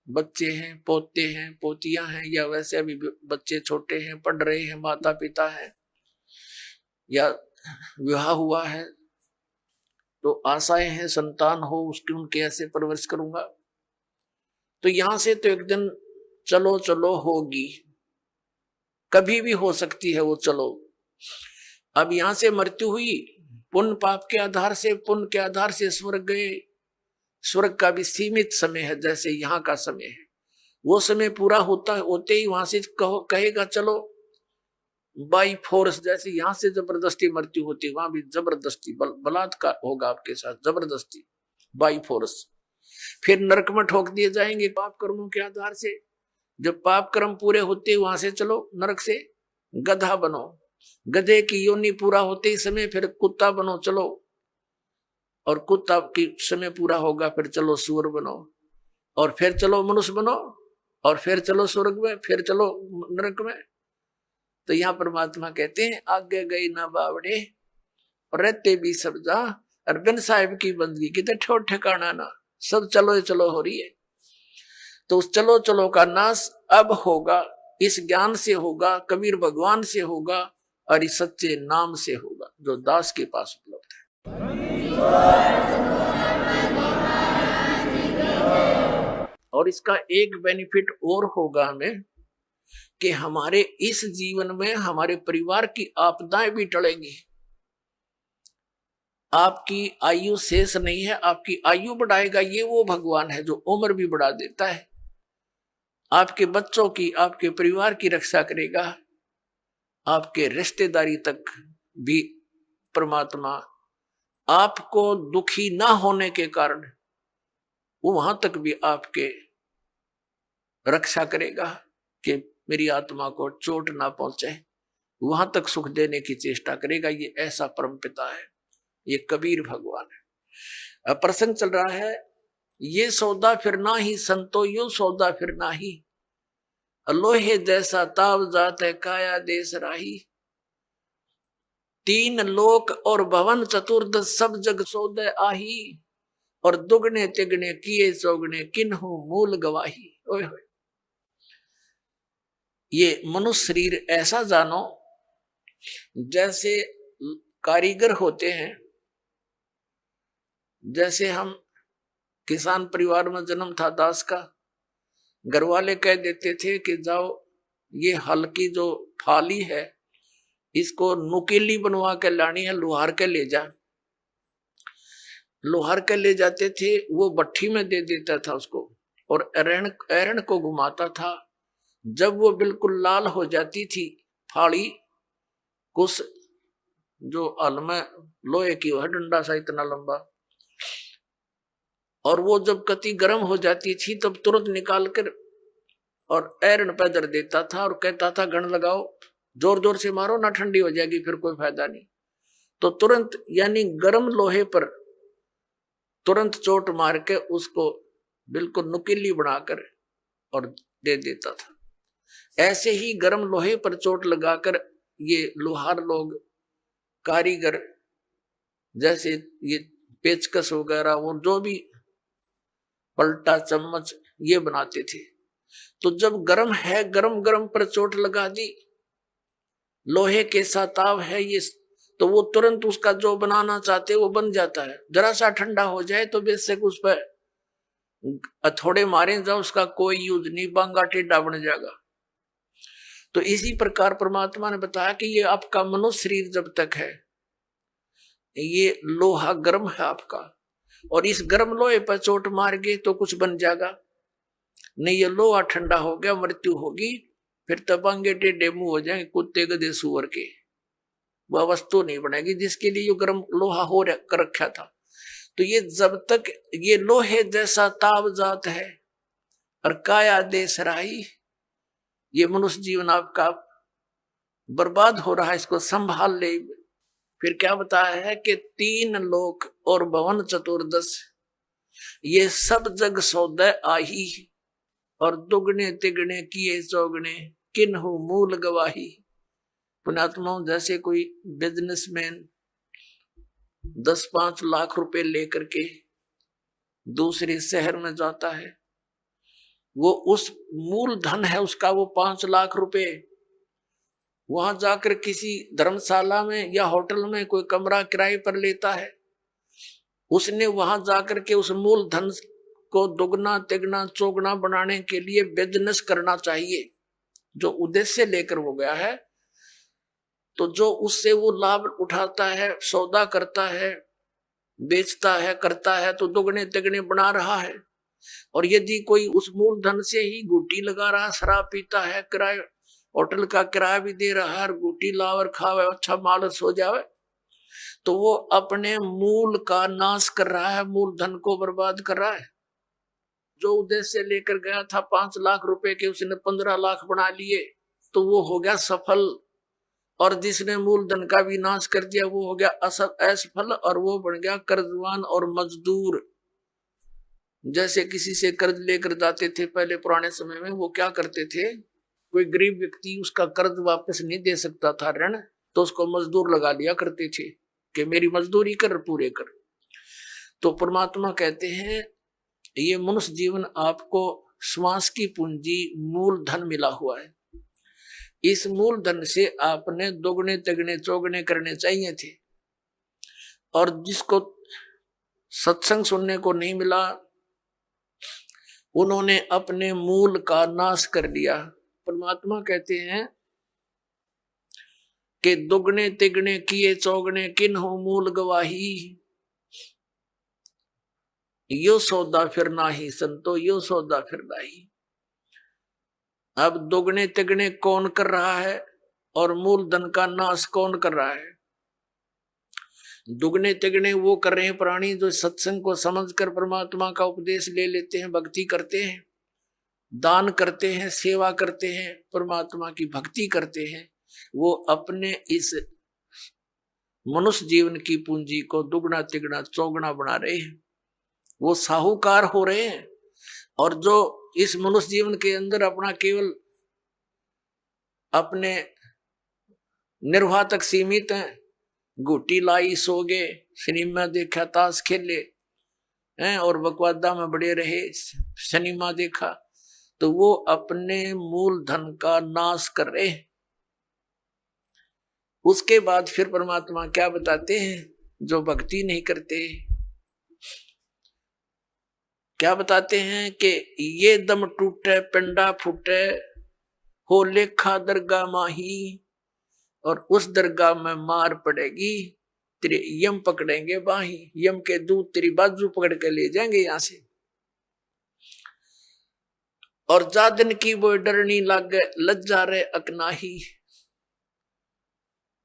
बच्चे हैं, पोते हैं, पोतियां हैं, या वैसे अभी बच्चे छोटे हैं, पढ़ रहे हैं, माता पिता है, या विवाह हुआ है तो आशाएं हैं संतान हो उसकी, उनके ऐसे परवरिश करूंगा। तो यहां से तो एक दिन चलो चलो होगी, कभी भी हो सकती है वो चलो। अब यहां से मृत्यु हुई, पुण्य पाप के आधार से, पुण्य के आधार से स्वर्ग गए। स्वर्ग का भी सीमित समय है, जैसे यहाँ का समय है। वो समय पूरा होते ही वहां से कहेगा चलो बाई फोर्स। जैसे यहाँ से जबरदस्ती मृत्यु होती, वहां भी जबरदस्ती बलात्कार होगा आपके साथ, जबरदस्ती बाई फोर्स। फिर नरक में ठोक दिए जाएंगे पाप कर्मों के आधार से। जब पाप कर्म पूरे होते वहां से चलो नरक से गधा बनो, गधे की योनि पूरा होते ही समय फिर कुत्ता बनो चलो, और कुत्ता की समय पूरा होगा फिर चलो सूअर बनो, और फिर चलो मनुष्य बनो, और फिर चलो स्वर्ग में, फिर चलो नरक में। तो यहाँ परमात्मा कहते हैं आगे गई ना बावड़े और रहते भी सब जा, और बिन साहिब की बंदगी की तो ठोर ठिकाना ना, सब चलो चलो हो रही है। तो उस चलो चलो का नाश अब होगा, इस ज्ञान से होगा, कबीर भगवान से होगा, और इस सच्चे नाम से होगा जो दास के पास उपलब्ध है। और इसका एक बेनिफिट और होगा हमें कि हमारे इस जीवन में हमारे परिवार की आपदाएं भी टलेंगी। आपकी आयु शेष नहीं है, आपकी आयु बढ़ाएगा ये वो भगवान है जो उम्र भी बढ़ा देता है। आपके बच्चों की, आपके परिवार की रक्षा करेगा, आपके रिश्तेदारी तक भी परमात्मा आपको दुखी ना होने के कारण वो वहां तक भी आपके रक्षा करेगा कि मेरी आत्मा को चोट ना पहुंचे, वहां तक सुख देने की चेष्टा करेगा। ये ऐसा परम पिता है, ये कबीर भगवान है। अब प्रसंग चल रहा है, ये सौदा फिर ना ही संतो यू सौदा फिर ना ही, लोहे जैसा ताव जात है काया देश राही। तीन लोक और भवन चतुर्दश सब जग सौदे आही, और दुगने तिगने किए चौगने किन्हु मूल गवाही। ओए होए, ये मनुष्य शरीर ऐसा जानो जैसे कारीगर होते हैं। जैसे हम किसान परिवार में जन्म था दास का, घर वाले कह देते थे कि जाओ ये हल की जो फाली है इसको नुकीली बनवा के लानी है, लोहार के ले जा। लोहार के ले जाते थे, वो भट्ठी में दे देता था उसको और एरण को घुमाता था। जब वो बिल्कुल लाल हो जाती थी फाड़ी, कुछ जो हल में लोहे की है डंडा सा इतना लंबा, और वो जब कति गर्म हो जाती थी तब तुरंत निकाल कर और एरण पे धर देता था और कहता था गण लगाओ, जोर जोर से मारो ना ठंडी हो जाएगी, फिर कोई फायदा नहीं। तो तुरंत यानी गर्म लोहे पर तुरंत चोट मार के उसको बिल्कुल नुकीली बनाकर और दे देता था। ऐसे ही गर्म लोहे पर चोट लगाकर ये लोहार लोग, कारीगर, जैसे ये पेचकस वगैरह वो जो भी पलटा चम्मच ये बनाते थे। तो जब गर्म है, गरम गरम पर चोट लगा दी, लोहे के साताव है ये, तो वो तुरंत उसका जो बनाना चाहते वो बन जाता है। जरा सा ठंडा हो जाए तो बेशक उस पर थोड़े मारे जाओ, उसका कोई यूज नहीं, बांगा टेढ़ा बन जाएगा। तो इसी प्रकार परमात्मा ने बताया कि ये आपका मनुष्य शरीर जब तक है ये लोहा गर्म है आपका, और इस गर्म लोहे पर चोट मार गए तो कुछ बन जाएगा नहीं, ये लोहा ठंडा हो गया, मृत्यु होगी, फिर तबांगे टेढ़े मुंह हो जाएंगे कुत्ते गधे सुअर के, वह वस्तु नहीं बनेगी जिसके लिए ये गर्म लोहा हो कर रखा था। तो ये जब तक ये लोहे जैसा ताव जात है और काया देश राही, ये मनुष्य जीवन आपका बर्बाद हो रहा है, इसको संभाल ले। फिर क्या बताया है कि तीन लोक और भवन चतुर्दश ये सब जग सौदे आही, और दुगने तिगने किए चौगने किन्हु मूल गवाही। पुण्यात्माओं, जैसे कोई बिजनेसमैन 10-5 लाख रुपए लेकर के दूसरे शहर में जाता है, वो उस मूल धन है उसका वो 5 लाख रुपए, वहां जाकर किसी धर्मशाला में या होटल में कोई कमरा किराए पर लेता है। उसने वहां जाकर के उस मूल धन को दुगना तिगना चौगुना बनाने के लिए बिजनेस करना चाहिए, जो उद्देश्य लेकर वो गया है। तो जो उससे वो लाभ उठाता है, सौदा करता है, बेचता है, करता है, तो दुगने तिगने बना रहा है। और यदि कोई उस मूल धन से ही गुटी लगा रहा, शराब पीता है, किराए होटल का किराया भी दे रहा है, गुटी लावर खावे, अच्छा मालस हो जावे, तो वो अपने मूल का नाश कर रहा है, मूल धन को बर्बाद कर रहा है। जो उद्देश्य लेकर गया था 5 लाख रुपए के, उसने 15 लाख बना लिए, तो वो हो गया सफल। और जिसने मूल धन का भी नाश कर दिया वो हो गया असफल, और वो बन गया कर्जवान और मजदूर। जैसे किसी से कर्ज लेकर जाते थे पहले पुराने समय में, वो क्या करते थे, कोई गरीब व्यक्ति उसका कर्ज वापस नहीं दे सकता था ऋण, तो उसको मजदूर लगा लिया करते थे कि मेरी मजदूरी कर, पूरे कर। तो परमात्मा कहते हैं ये मनुष्य जीवन आपको श्वास की पूंजी मूल धन मिला हुआ है, इस मूल धन से आपने दोगुने तिगुने चौगुने करने चाहिए थे। और जिसको सत्संग सुनने को नहीं मिला उन्होंने अपने मूल का नाश कर दिया। परमात्मा कहते हैं कि दुगने तिगने किए चौगने किन्हों मूल गवाही, यो सौदा फिर नाही संतो, यो सौदा फिर नाही। अब दुगने तिगने कौन कर रहा है और मूल धन का नाश कौन कर रहा है? दुगने तिगने वो कर रहे हैं प्राणी जो सत्संग को समझकर परमात्मा का उपदेश ले लेते हैं, भक्ति करते हैं, दान करते हैं, सेवा करते हैं, परमात्मा की भक्ति करते हैं। वो अपने इस मनुष्य जीवन की पूंजी को दुगना तिगना चौगुना बना रहे हैं, वो साहूकार हो रहे हैं। और जो इस मनुष्य जीवन के अंदर अपना केवल अपने निर्वाह तक सीमित हैं, घुटी लाई सो गए, सिनेमा देखा, ताश खेले हैं और बकवादा में बड़े रहे, सिनेमा देखा, तो वो अपने मूल धन का नाश कर रहे हैं। उसके बाद फिर परमात्मा क्या बताते हैं? जो भक्ति नहीं करते क्या बताते हैं कि ये दम टूटे पिंडा फूटे, हो लेखा दरगाह माही, और उस दरगाह में मार पड़ेगी, तेरे यम पकड़ेंगे बाही, यम के दूत तेरी बाजू पकड़ के ले जाएंगे यहां से। और जा दिन की वो डरनी लागे, लज्जा रे अकनाही।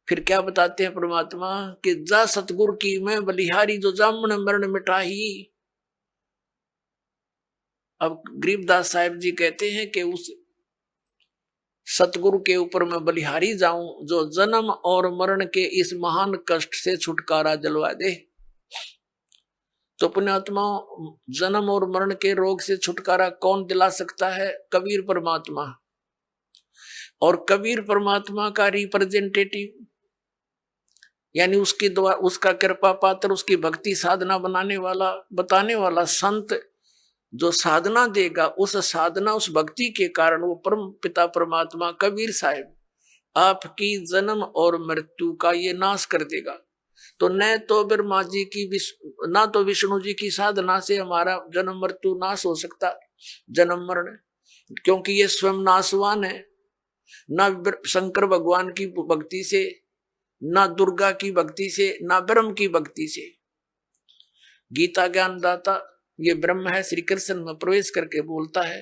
फिर क्या बताते हैं परमात्मा कि जा सतगुरु की मैं बलिहारी, जो जामन मरण मिटाही। अब गरीबदास साहिब जी कहते हैं कि उस सतगुरु के ऊपर मैं बलिहारी जाऊं जो जन्म और मरण के इस महान कष्ट से छुटकारा दिलवा दे। तो पुण्यात्मा, जन्म और मरण के रोग से छुटकारा कौन दिला सकता है? कबीर परमात्मा। और कबीर परमात्मा का रिप्रेजेंटेटिव यानी उसकी द्वारा उसका कृपा पात्र, उसकी भक्ति साधना बनाने वाला, बताने वाला संत जो साधना देगा, उस साधना उस भक्ति के कारण वो परम पिता परमात्मा कबीर साहिब आपकी जन्म और मृत्यु का ये नाश कर देगा। तो न तो ब्रह्मा जी की ना तो विष्णु जी की साधना से हमारा जन्म मृत्यु नाश हो सकता, जन्म मरण, क्योंकि ये स्वयं नाशवान है। ना शंकर भगवान की भक्ति से, ना दुर्गा की भक्ति से, ना ब्रह्म की भक्ति से। गीता ज्ञानदाता ये ब्रह्म है, श्री कृष्ण में प्रवेश करके बोलता है।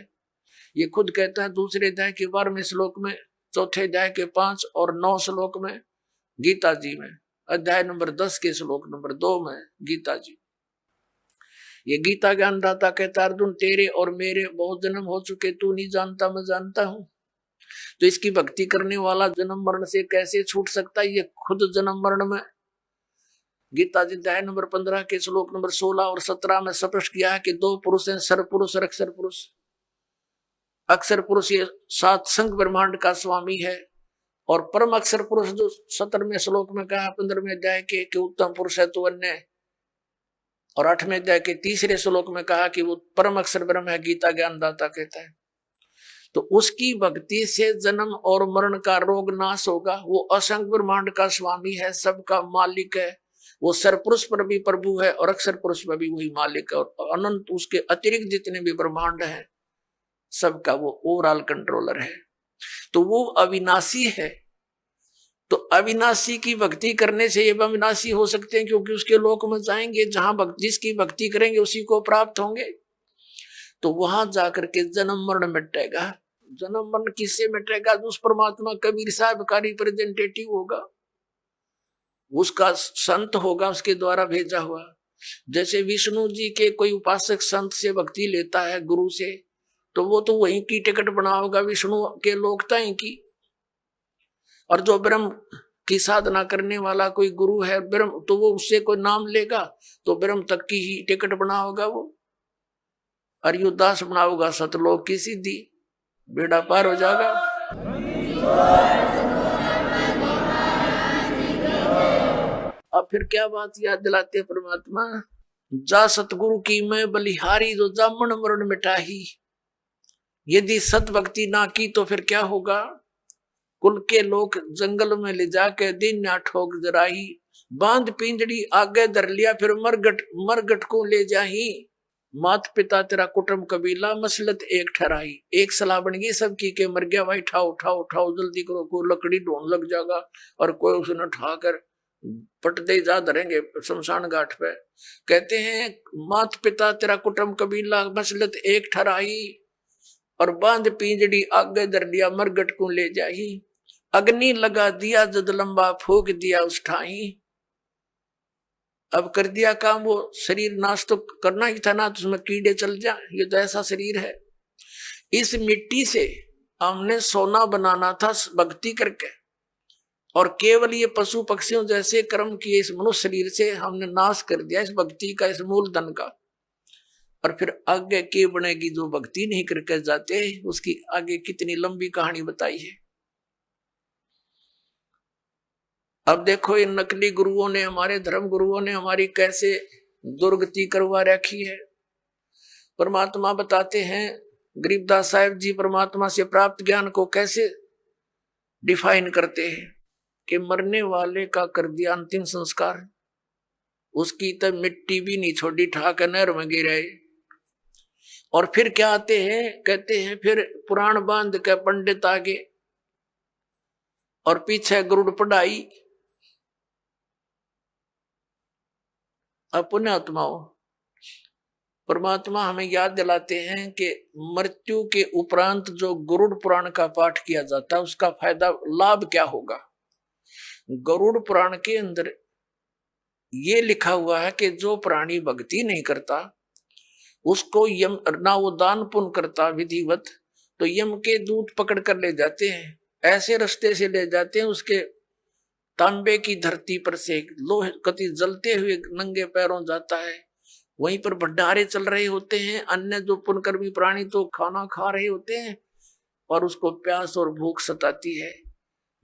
ये खुद कहता है दूसरे अध्याय के 12वें श्लोक में, चौथे अध्याय के 5 और 9 श्लोक में गीता जी में, अध्याय नंबर 10 के श्लोक नंबर 2 में गीता जी। ये गीता ज्ञानदाता कहता अर्जुन तेरे और मेरे बहुत जन्म हो चुके, तू नहीं जानता मैं जानता हूं। तो इसकी भक्ति करने वाला जन्म मरण से कैसे छूट सकता है? ये खुद जन्म मरण में गीता जी अध्याय नंबर 15 के श्लोक नंबर 16 और 17 में स्पष्ट किया है कि 2 पुरुष हैं, सर पुरुष और अक्षर पुरुष। अक्षर पुरुष ये 7 संघ ब्रह्मांड का स्वामी है, और परम अक्षर पुरुष जो 17वें श्लोक में कहा 15वें अध्याय के उत्तम पुरुष है तो अन्य, और 8वें अध्याय के 3रे श्लोक में कहा कि वो परम अक्षर ब्रह्म है, गीता ज्ञानदाता कहता है। तो उसकी भक्ति से जन्म और मरण का रोग नाश होगा। वो असंख्य ब्रह्मांड का स्वामी है, सबका मालिक है। वो सरपुरुष पर भी प्रभु है और अक्षर पुरुष पर भी वही मालिक है, और अनंत उसके अतिरिक्त जितने भी ब्रह्मांड हैं सबका वो ओवरऑल कंट्रोलर है। तो वो अविनाशी है। तो अविनाशी की भक्ति करने से ये अविनाशी हो सकते हैं, क्योंकि उसके लोक में जाएंगे जहां जिसकी भक्ति करेंगे उसी को प्राप्त होंगे। तो वहां जाकर के जन्म मरण मिटेगा। जन्म मरण किससे मिटेगा? उस परमात्मा कबीर साहब का रिप्रेजेंटेटिव होगा, उसका संत होगा, उसके द्वारा भेजा हुआ। जैसे विष्णु जी के कोई उपासक संत से भक्ति लेता है गुरु से, तो वो तो वहीं की टिकट बना होगा विष्णु के लोकताएं की। और जो ब्रह्म की साधना करने वाला कोई गुरु है ब्रह्म, तो वो उससे कोई नाम लेगा तो ब्रह्म तक की ही टिकट बना होगा वो। अरियुदास बना होगा सतलोक की सिद्धि, बेड़ा पार हो जाएगा। अब फिर क्या बात याद दिलाते परमात्मा, जा सतगुरु की मैं बलिहारी, जो जामन मरण मिटाही। यदि सत भक्ति ना की तो फिर क्या होगा, कुल के लोग जंगल में ले जाके दिन ना ठोक जराही, बांध पिंजड़ी आगे धर लिया, फिर मरगट को ले जाही। मात पिता तेरा कुटुंब कबीला, मसलत एक ठहराई। एक सलाह बन गई सबकी के मर गया भाई, ठाओ ठाओ ठाओ जल्दी करो, कोई लकड़ी ढूंढ लग जाएगा, और कोई उसने उठाकर पटदे जा धरेंगे शमशान घाट पे। कहते हैं मात पिता तेरा कुटुंब कबीला, मसलत एक ठहराई, और बांध पिंजड़ी आगे धर लिया, मरगट को ले जाही। अग्नि लगा दिया जद लंबा, फूक दिया उस ठाई। अब कर दिया काम, वो शरीर नाश तो करना ही था ना, तो उसमें कीड़े चल जाए, ये तो ऐसा शरीर है। इस मिट्टी से हमने सोना बनाना था भक्ति करके, और केवल ये पशु पक्षियों जैसे कर्म किए इस मनुष्य शरीर से हमने नाश कर दिया इस भक्ति का, इस मूलधन का। और फिर आगे के बनेगी, जो भक्ति नहीं करके जाते उसकी आगे कितनी लंबी कहानी बताई है। अब देखो इन नकली गुरुओं ने, हमारे धर्म गुरुओं ने हमारी कैसे दुर्गति करवा रखी है। परमात्मा बताते हैं, गरीबदास साहिब जी परमात्मा से प्राप्त ज्ञान को कैसे डिफाइन करते हैं कि मरने वाले का कर दिया अंतिम संस्कार, उसकी तब मिट्टी भी नहीं छोड़ी, ठाक नहर में गिराए। और फिर क्या आते हैं, कहते हैं फिर पुराण बांध के पंडित आगे, और पीछे गुरुड़ पढ़ाई। अपने आत्माओं, परमात्मा हमें याद दिलाते हैं कि मृत्यु के उपरांत जो गरुड़ पुराण का पाठ किया जाता है उसका फायदा लाभ क्या होगा। गरुड़ पुराण के अंदर ये लिखा हुआ है कि जो प्राणी भक्ति नहीं करता उसको यम, ना वो दान पुण्य करता विधिवत, तो यम के दूत पकड़ कर ले जाते हैं, ऐसे रास्ते से ले जाते हैं उसके तांबे की धरती पर से लोहे कति जलते हुए नंगे पैरों जाता है। वहीं पर भंडारे चल रहे होते हैं, अन्य जो पुण्यकर्मी प्राणी तो खाना खा रहे होते हैं, और उसको प्यास और भूख सताती है।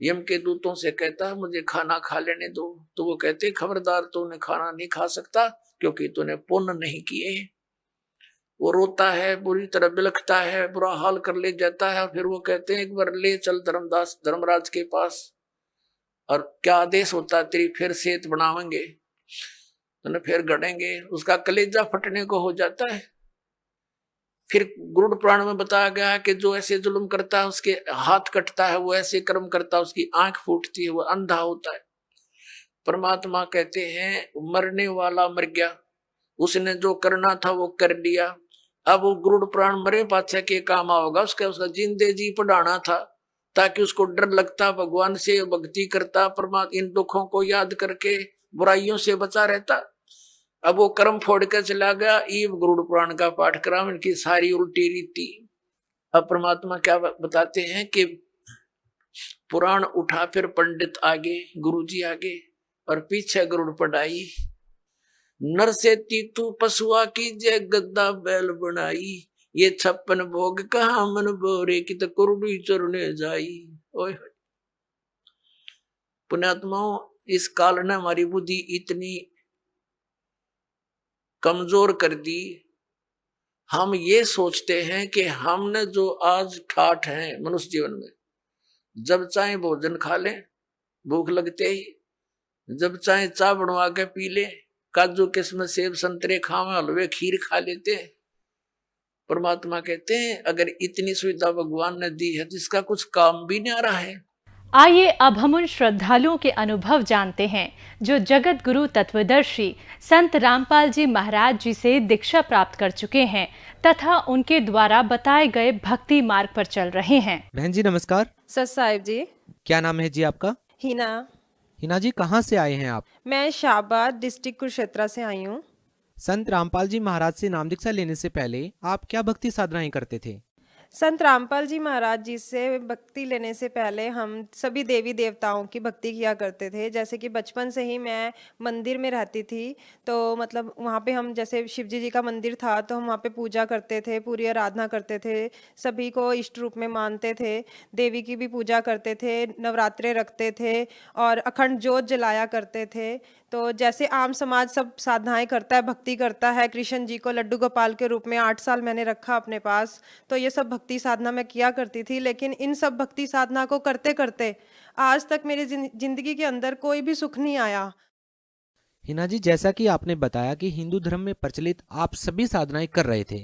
यम के दूतों से कहता है मुझे खाना खा लेने दो, तो वो कहते खबरदार, तूने खाना नहीं खा सकता क्योंकि तूने पुण्य नहीं किए। वो रोता है, बुरी तरह बिलखता है, बुरा हाल कर ले जाता है। फिर वो कहते हैं एक बार ले चल धर्मराज के पास, और क्या आदेश होता है तेरी फिर सेहत बनावेंगे, तो फिर गढ़ेंगे। उसका कलेजा फटने को हो जाता है। फिर गरुड़ पुराण में बताया गया है कि जो ऐसे जुल्म करता है उसके हाथ कटता है, वो ऐसे कर्म करता है उसकी आंख फूटती है, वो अंधा होता है। परमात्मा कहते हैं मरने वाला मर गया, उसने जो करना था वो कर लिया। अब वो गरुड़ पुराण मरे पाछे के काम आओगा, उसका जिंदे जी पढ़ाना था ताकि उसको डर लगता, भगवान से भक्ति करता, परमात्मा इन दुखों को याद करके बुराइयों से बचा रहता। अब वो कर्म फोड़ कर चला गया, ईव गरुड़ पुराण का पाठ करा, इनकी सारी उल्टी रीति। अब परमात्मा क्या बताते हैं कि पुराण उठा, फिर पंडित आगे, गुरुजी आगे, और पीछे गरुड़ पढ़ाई। नर से तीतू पशुआ की जय गद्दा बैल बनाई, ये 56 भोग कहा मन बोरे की तो कुरुड़ी चरने जाई। ओए पुण्यात्माओं, इस काल ने हमारी बुद्धि इतनी कमजोर कर दी, हम ये सोचते हैं कि हमने जो आज ठाठ है मनुष्य जीवन में, जब चाहे भोजन खा लें भूख लगते ही, जब चाहे चाय बनवा के पी ले, काजू किस्मत सेब संतरे खावे, हलवे खीर खा लेते हैं। परमात्मा कहते हैं अगर इतनी सुविधा भगवान ने दी है जिसका कुछ काम भी नहीं आ रहा है। आइए अब हम उन श्रद्धालुओं के अनुभव जानते हैं जो जगत गुरु तत्वदर्शी संत रामपाल जी महाराज जी से दीक्षा प्राप्त कर चुके हैं तथा उनके द्वारा बताए गए भक्ति मार्ग पर चल रहे हैं। बहन जी नमस्कार। सत साहिब जी। क्या नाम है जी आपका? हिना। हिना जी कहाँ से आए हैं आप? मैं शाहबाद डिस्ट्रिक्ट कुरुक्षेत्र से आई हूँ। संत रामपाल जी महाराज से नाम दीक्षा लेने से पहले आप क्या भक्ति साधनाएं करते थे? संत रामपाल जी महाराज जी से भक्ति लेने से पहले हम सभी देवी देवताओं की भक्ति किया करते थे। जैसे कि बचपन से ही मैं मंदिर में रहती थी, तो मतलब वहाँ पे हम, जैसे शिव जी का मंदिर था तो हम वहाँ पे पूजा करते थे, पूरी आराधना करते थे, सभी को इष्ट रूप में मानते थे, देवी की भी पूजा करते थे, नवरात्रे रखते थे और अखंड ज्योत जलाया करते थे। तो जैसे आम समाज सब साधनाएं करता है, भक्ति करता है, कृष्ण जी को लड्डू गोपाल के रूप में 8 साल मैंने रखा अपने पास, तो ये सब भक्ति साधना मैं किया करती थी। लेकिन इन सब भक्ति साधना को करते करते आज तक मेरी जिंदगी के अंदर कोई भी सुख नहीं आया। हिना जी, जैसा कि आपने बताया कि हिंदू धर्म में प्रचलित आप सभी साधनाएं कर रहे थे,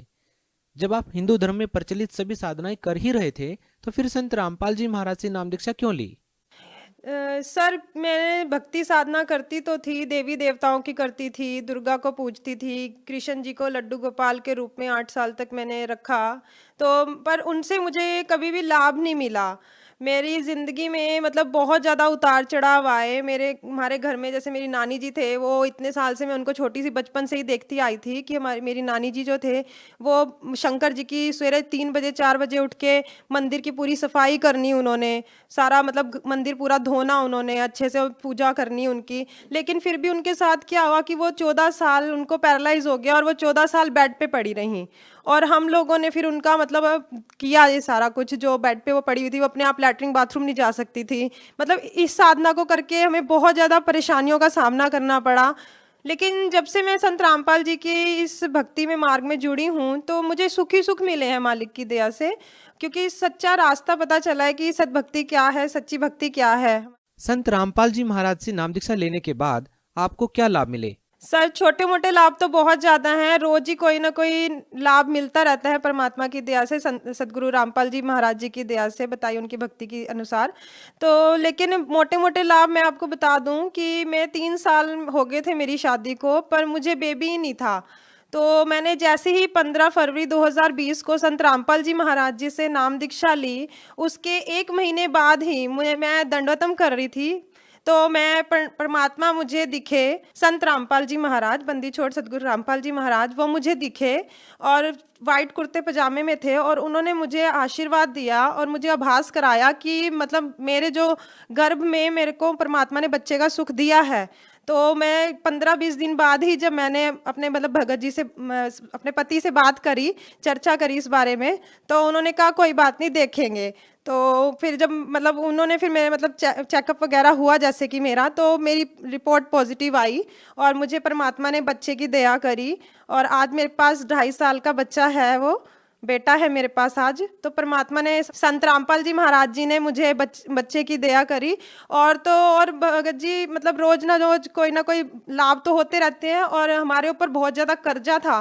जब आप हिंदू धर्म में प्रचलित सभी साधनाएं कर ही रहे थे तो फिर संत रामपाल जी महाराज से नाम दीक्षा क्यों ली? सर, मैं भक्ति साधना करती तो थी, देवी देवताओं की करती थी, दुर्गा को पूजती थी, कृष्ण जी को लड्डू गोपाल के रूप में 8 साल तक मैंने रखा, तो पर उनसे मुझे कभी भी लाभ नहीं मिला। मेरी ज़िंदगी में मतलब बहुत ज़्यादा उतार चढ़ाव आए। हमारे घर में जैसे मेरी नानी जी थे, वो इतने साल से मैं उनको छोटी सी बचपन से ही देखती आई थी कि मेरी नानी जी जो थे वो शंकर जी की सवेरे 3 बजे 4 बजे उठ के मंदिर की पूरी सफाई करनी उन्होंने, सारा मतलब मंदिर पूरा धोना उन्होंने, अच्छे से पूजा करनी उनकी। लेकिन फिर भी उनके साथ क्या हुआ कि वो 14 साल उनको पैरालाइज हो गया और वो 14 साल बेड पे पड़ी रहीं। और हम लोगों ने फिर उनका मतलब किया ये सारा कुछ, जो बेड पे वो पड़ी हुई थी, वो अपने आप लैट्रिन बाथरूम नहीं जा सकती थी। मतलब इस साधना को करके हमें बहुत ज़्यादा परेशानियों का सामना करना पड़ा। लेकिन जब से मैं संत रामपाल जी की इस भक्ति में मार्ग में जुड़ी हूँ तो मुझे सुख ही सुख मिले हैं मालिक की दया से, क्योंकि सच्चा रास्ता पता चला है कि सद्भक्ति क्या है, सच्ची भक्ति क्या है। संत रामपाल जी महाराज से नाम दीक्षा लेने के बाद आपको क्या लाभ मिले? सर, छोटे मोटे लाभ तो बहुत ज़्यादा हैं, रोज ही कोई ना कोई लाभ मिलता रहता है परमात्मा की दया से, सदगुरु रामपाल जी महाराज जी की दया से, बताई उनकी भक्ति के अनुसार। तो लेकिन मोटे मोटे लाभ मैं आपको बता दूं कि मैं 3 साल हो गए थे मेरी शादी को, पर मुझे बेबी ही नहीं था। तो मैंने जैसे ही 15 फरवरी 2020 को संत रामपाल जी महाराज जी से नाम दीक्षा ली, उसके 1 महीने बाद ही मैं दंडवतम कर रही थी, तो मैं परमात्मा मुझे दिखे, संत रामपाल जी महाराज, बंदी छोड़ सदगुरु रामपाल जी महाराज, वो मुझे दिखे और वाइट कुर्ते पजामे में थे और उन्होंने मुझे आशीर्वाद दिया और मुझे आभास कराया कि मतलब मेरे जो गर्भ में मेरे को परमात्मा ने बच्चे का सुख दिया है। तो मैं 15-20 दिन बाद ही जब मैंने अपने मतलब भगत जी से, अपने पति से बात करी, चर्चा करी इस बारे में, तो उन्होंने कहा कोई बात नहीं, देखेंगे। तो फिर जब मतलब उन्होंने फिर मेरे मतलब चेकअप वगैरह हुआ जैसे कि मेरा, तो मेरी रिपोर्ट पॉजिटिव आई और मुझे परमात्मा ने बच्चे की दया करी और आज मेरे पास 2.5 साल का बच्चा है, वो बेटा है मेरे पास आज। तो परमात्मा ने, संत रामपाल जी महाराज जी ने मुझे बच्चे की दया करी। और तो और भगत जी मतलब रोज ना रोज कोई ना कोई लाभ तो होते रहते हैं और हमारे ऊपर बहुत ज़्यादा कर्जा था,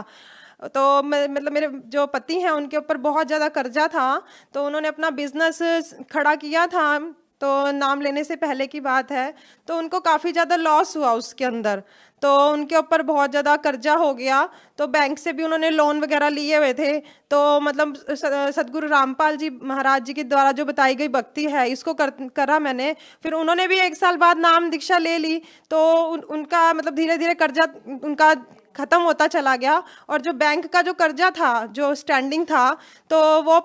तो मतलब मेरे जो पति हैं उनके ऊपर बहुत ज़्यादा कर्जा था, तो उन्होंने अपना बिजनेस खड़ा किया था, तो नाम लेने से पहले की बात है, तो उनको काफ़ी ज़्यादा लॉस हुआ उसके अंदर, तो उनके ऊपर बहुत ज़्यादा कर्जा हो गया। तो बैंक से भी उन्होंने लोन वगैरह लिए हुए थे। तो मतलब सदगुरु रामपाल जी महाराज जी के द्वारा जो बताई गई भक्ति है, इसको करा मैंने। फिर उन्होंने भी 1 साल बाद नाम दीक्षा ले ली, तो उनका मतलब धीरे धीरे कर्जा उनका ख़त्म होता चला गया और जो बैंक का जो कर्जा था, जो स्टैंडिंग था, तो वो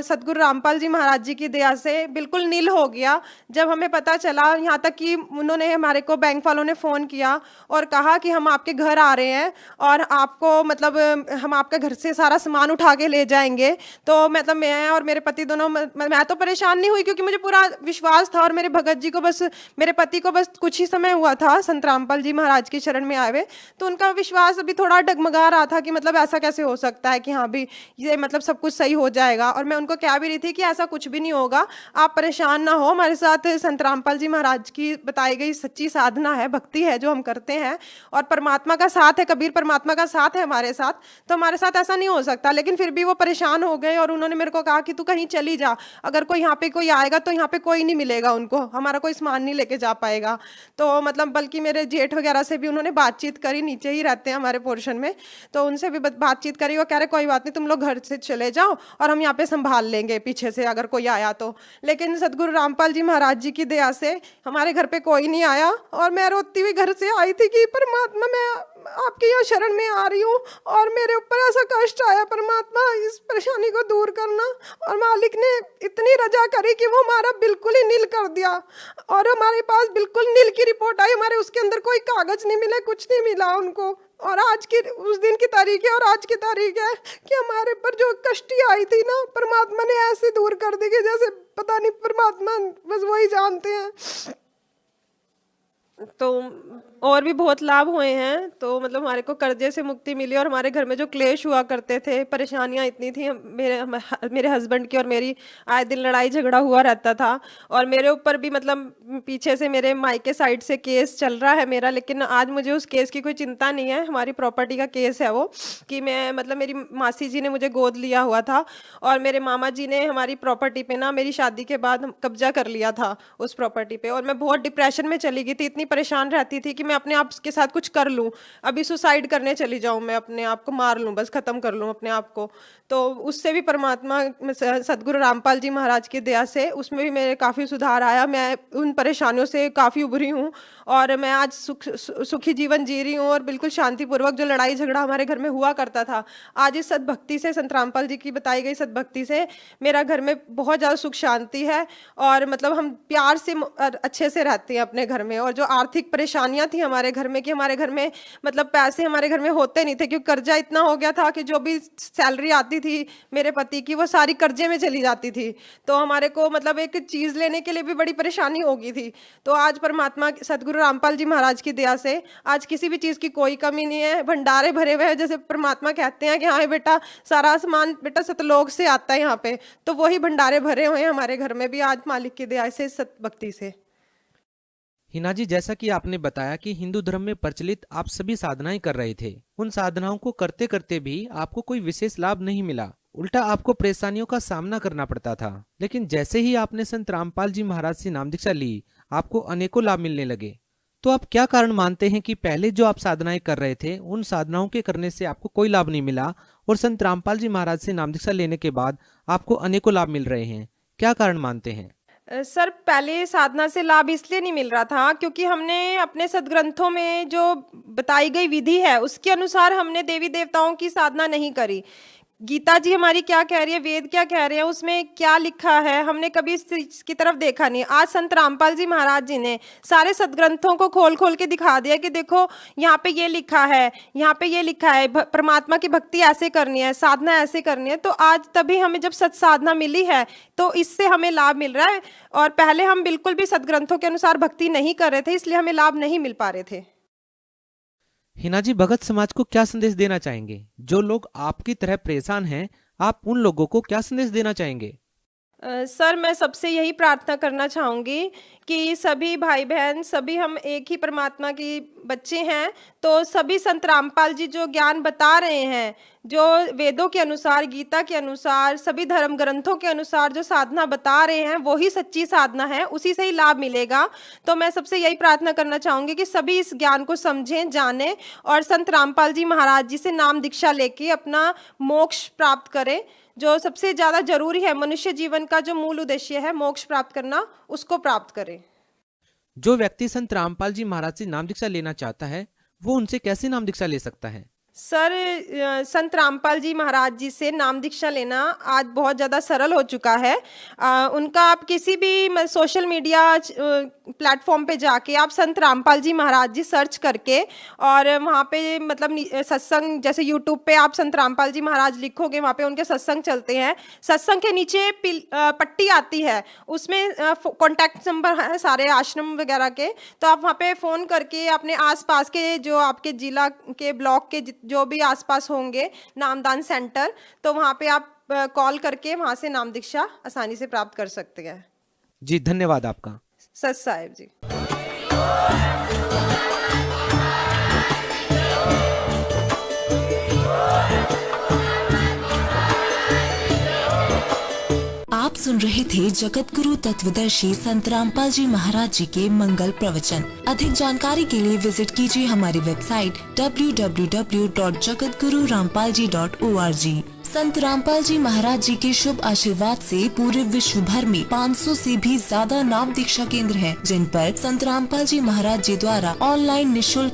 सदगुरु रामपाल जी महाराज जी की दया से बिल्कुल नील हो गया। जब हमें पता चला, यहाँ तक कि उन्होंने, हमारे को बैंक वालों ने फ़ोन किया और कहा कि हम आपके घर आ रहे हैं और आपको मतलब हम आपके घर से सारा सामान उठा के ले जाएंगे। तो मतलब मैं और मेरे पति दोनों, मैं तो परेशान नहीं हुई क्योंकि मुझे पूरा विश्वास था और मेरे भगत जी को बस, मेरे पति को बस कुछ ही समय हुआ था संत रामपाल जी महाराज की शरण में आए हुए, तो उनका विश्वास अभी थोड़ा डगमगा रहा था कि मतलब ऐसा कैसे हो सकता है कि हाँ भी ये मतलब सब कुछ सही हो जाएगा। और मैं उनको कह भी रही थी कि ऐसा कुछ भी नहीं होगा, आप परेशान ना हो, हमारे साथ संत रामपाल जी महाराज की बताई गई सच्ची साधना है, भक्ति है जो हम करते हैं और परमात्मा का साथ है, कबीर परमात्मा का साथ है हमारे साथ, तो हमारे साथ ऐसा नहीं हो सकता। लेकिन फिर भी वो परेशान हो गए और उन्होंने मेरे को कहा कि तू कहीं चली जा, अगर कोई यहाँ पे कोई आएगा तो यहाँ पे कोई नहीं मिलेगा, उनको हमारा कोई सामान नहीं लेके जा पाएगा। तो मतलब बल्कि मेरे जेठ वगैरह से भी उन्होंने बातचीत करी, नीचे ही रहते हैं हमारे पोर्शन में, तो उनसे भी बातचीत करी। वो कह रहे कोई बात नहीं, तुम लोग घर से चले जाओ और हम यहाँ पे संभाल लेंगे पीछे से अगर कोई आया तो। लेकिन सदगुरु रामपाल जी महाराज जी की दया से हमारे घर पे कोई नहीं आया, और मैं रोती हुई घर से आई थी कि परमात्मा मैं आपके यहाँ शरण में आ रही हूँ और मेरे ऊपर ऐसा कष्ट आया, परमात्मा इस परेशानी को दूर करना। और मालिक ने इतनी रजा करी कि वो हमारा बिल्कुल ही नील कर दिया, और हमारे पास बिल्कुल नील की रिपोर्ट आई। हमारे उसके अंदर कोई कागज नहीं मिले, कुछ नहीं मिला उनको। और आज की उस दिन की तारीख है और आज की तारीख है कि हमारे पर जो कष्टी आई थी ना, परमात्मा ने ऐसे दूर कर दी कि जैसे पता नहीं, परमात्मा बस वही जानते हैं। तो और भी बहुत लाभ हुए हैं। तो मतलब हमारे को कर्जे से मुक्ति मिली, और हमारे घर में जो क्लेश हुआ करते थे, परेशानियां इतनी थी, मेरे हस्बैंड की और मेरी आए दिन लड़ाई झगड़ा हुआ रहता था। और मेरे ऊपर भी मतलब पीछे से मेरे मायके साइड से केस चल रहा है मेरा, लेकिन आज मुझे उस केस की कोई चिंता नहीं है। हमारी प्रॉपर्टी का केस है वो, कि मैं मतलब मेरी मासी जी ने मुझे गोद लिया हुआ था और मेरे मामा जी ने हमारी प्रॉपर्टी पे ना मेरी शादी के बाद कब्जा कर लिया था उस प्रॉपर्टी पे। और मैं बहुत डिप्रेशन में चली गई थी, इतनी परेशान रहती थी कि मैं अपने आप के साथ कुछ कर लूं, अभी सुसाइड करने चली जाऊं, मैं अपने आप को मार लूं, बस खत्म कर लूं अपने आप को। तो उससे भी परमात्मा सदगुरु रामपाल जी महाराज की दया से उसमें भी मेरे काफ़ी सुधार आया। मैं उन परेशानियों से काफ़ी उभरी हूँ और मैं आज सुखी जीवन जी रही हूँ, और बिल्कुल शांतिपूर्वक। जो लड़ाई झगड़ा हमारे घर में हुआ करता था, आज इस सद्भक्ति से, संत रामपाल जी की बताई गई सद्भक्ति से मेरा घर में बहुत ज़्यादा सुख शांति है। और मतलब हम प्यार से अच्छे से रहते हैं अपने घर में। और जो आर्थिक परेशानियां थी हमारे घर में, कि हमारे घर में मतलब पैसे हमारे घर में होते नहीं थे, क्योंकि कर्जा इतना हो गया था कि जो भी सैलरी आती थी मेरे पति की, वो सारी कर्जे में चली जाती थी। तो हमारे को मतलब एक चीज़ लेने के लिए भी बड़ी परेशानी हो गई थी। तो आज परमात्मा सदगुरु रामपाल जी महाराज की दया से आज किसी भी चीज़ की कोई कमी नहीं है, भंडारे भरे हुए हैं। जैसे परमात्मा कहते हैं कि हाँ बेटा, सारा सामान बेटा सतलोक से आता है यहाँ पे, तो वही भंडारे भरे हुए हैं हमारे घर में भी आज मालिक की दया से, सतभक्ति से। हिना जी, जैसा कि आपने बताया कि हिंदू धर्म में प्रचलित आप सभी साधनाएं कर रहे थे, उन साधनाओं को करते करते भी आपको कोई विशेष लाभ नहीं मिला, उल्टा आपको परेशानियों का सामना करना पड़ता था। लेकिन जैसे ही आपने संत रामपाल जी महाराज से नाम दीक्षा ली, आपको अनेकों लाभ मिलने लगे। तो आप क्या कारण मानते हैं कि पहले जो आप साधनाएं कर रहे थे, उन साधनाओं के करने से आपको कोई लाभ नहीं मिला, और संत रामपाल जी महाराज से नाम दीक्षा लेने के बाद आपको अनेकों लाभ मिल रहे हैं? क्या कारण मानते हैं? सर, पहले साधना से लाभ इसलिए नहीं मिल रहा था क्योंकि हमने अपने सदग्रंथों में जो बताई गई विधि है उसके अनुसार हमने देवी देवताओं की साधना नहीं करी। गीता जी हमारी क्या कह रही है, वेद क्या कह रहे हैं, उसमें क्या लिखा है, हमने कभी इस चीज की तरफ देखा नहीं। आज संत रामपाल जी महाराज जी ने सारे सदग्रंथों को खोल खोल के दिखा दिया कि देखो यहाँ पे ये लिखा है, यहाँ पे ये लिखा है, परमात्मा की भक्ति ऐसे करनी है, साधना ऐसे करनी है। तो आज तभी हमें जब सत साधना मिली है तो इससे हमें लाभ मिल रहा है, और पहले हम बिल्कुल भी सदग्रंथों के अनुसार भक्ति नहीं कर रहे थे, इसलिए हमें लाभ नहीं मिल पा रहे थे। हिना जी, भगत समाज को क्या संदेश देना चाहेंगे? जो लोग आपकी तरह परेशान हैं, आप उन लोगों को क्या संदेश देना चाहेंगे? सर, मैं सबसे यही प्रार्थना करना चाहूँगी कि सभी भाई बहन, सभी हम एक ही परमात्मा की बच्चे हैं। तो सभी संत रामपाल जी जो ज्ञान बता रहे हैं, जो वेदों के अनुसार, गीता के अनुसार, सभी धर्म ग्रंथों के अनुसार जो साधना बता रहे हैं, वही सच्ची साधना है, उसी से ही लाभ मिलेगा। तो मैं सबसे यही प्रार्थना करना चाहूँगी कि सभी इस ज्ञान को समझें, जानें, और संत रामपाल जी महाराज जी से नाम दीक्षा लेके अपना मोक्ष प्राप्त करें। जो सबसे ज़्यादा जरूरी है, मनुष्य जीवन का जो मूल उद्देश्य है मोक्ष प्राप्त करना, उसको प्राप्त करें। जो व्यक्ति संत रामपाल जी महाराज से नाम दीक्षा लेना चाहता है, वो उनसे कैसे नाम दीक्षा ले सकता है? सर, संत रामपाल जी महाराज जी से नाम दीक्षा लेना आज बहुत ज़्यादा सरल हो चुका है। उनका आप किसी भी सोशल मीडिया प्लेटफॉर्म पे जाके आप संत रामपाल जी महाराज जी सर्च करके, और वहाँ पे मतलब सत्संग, जैसे यूट्यूब पे आप संत रामपाल जी महाराज लिखोगे, वहाँ पे उनके सत्संग चलते हैं। सत्संग के नीचे पट्टी आती है, उसमें कॉन्टैक्ट नंबर है सारे आश्रम वगैरह के। तो आप वहाँ पे फ़ोन करके अपने आसपास के, जो आपके जिला के, ब्लॉक के जो भी आसपास होंगे नामदान सेंटर, तो वहाँ पे आप कॉल करके वहाँ से नाम दीक्षा आसानी से प्राप्त कर सकते हैं। जी, धन्यवाद आपका। सत साहिब जी। आप सुन सुन रहे थे जगत गुरु तत्वदर्शी संत रामपाल जी महाराज जी के मंगल प्रवचन। अधिक जानकारी के लिए विजिट कीजिए हमारी वेबसाइट www.jagatgururampalji.org। संत रामपाल जी महाराज जी के शुभ आशीर्वाद से पूरे विश्व भर में 500 से भी ज्यादा नाम दीक्षा केंद्र हैं, जिन पर संत रामपाल जी महाराज जी द्वारा ऑनलाइन निःशुल्क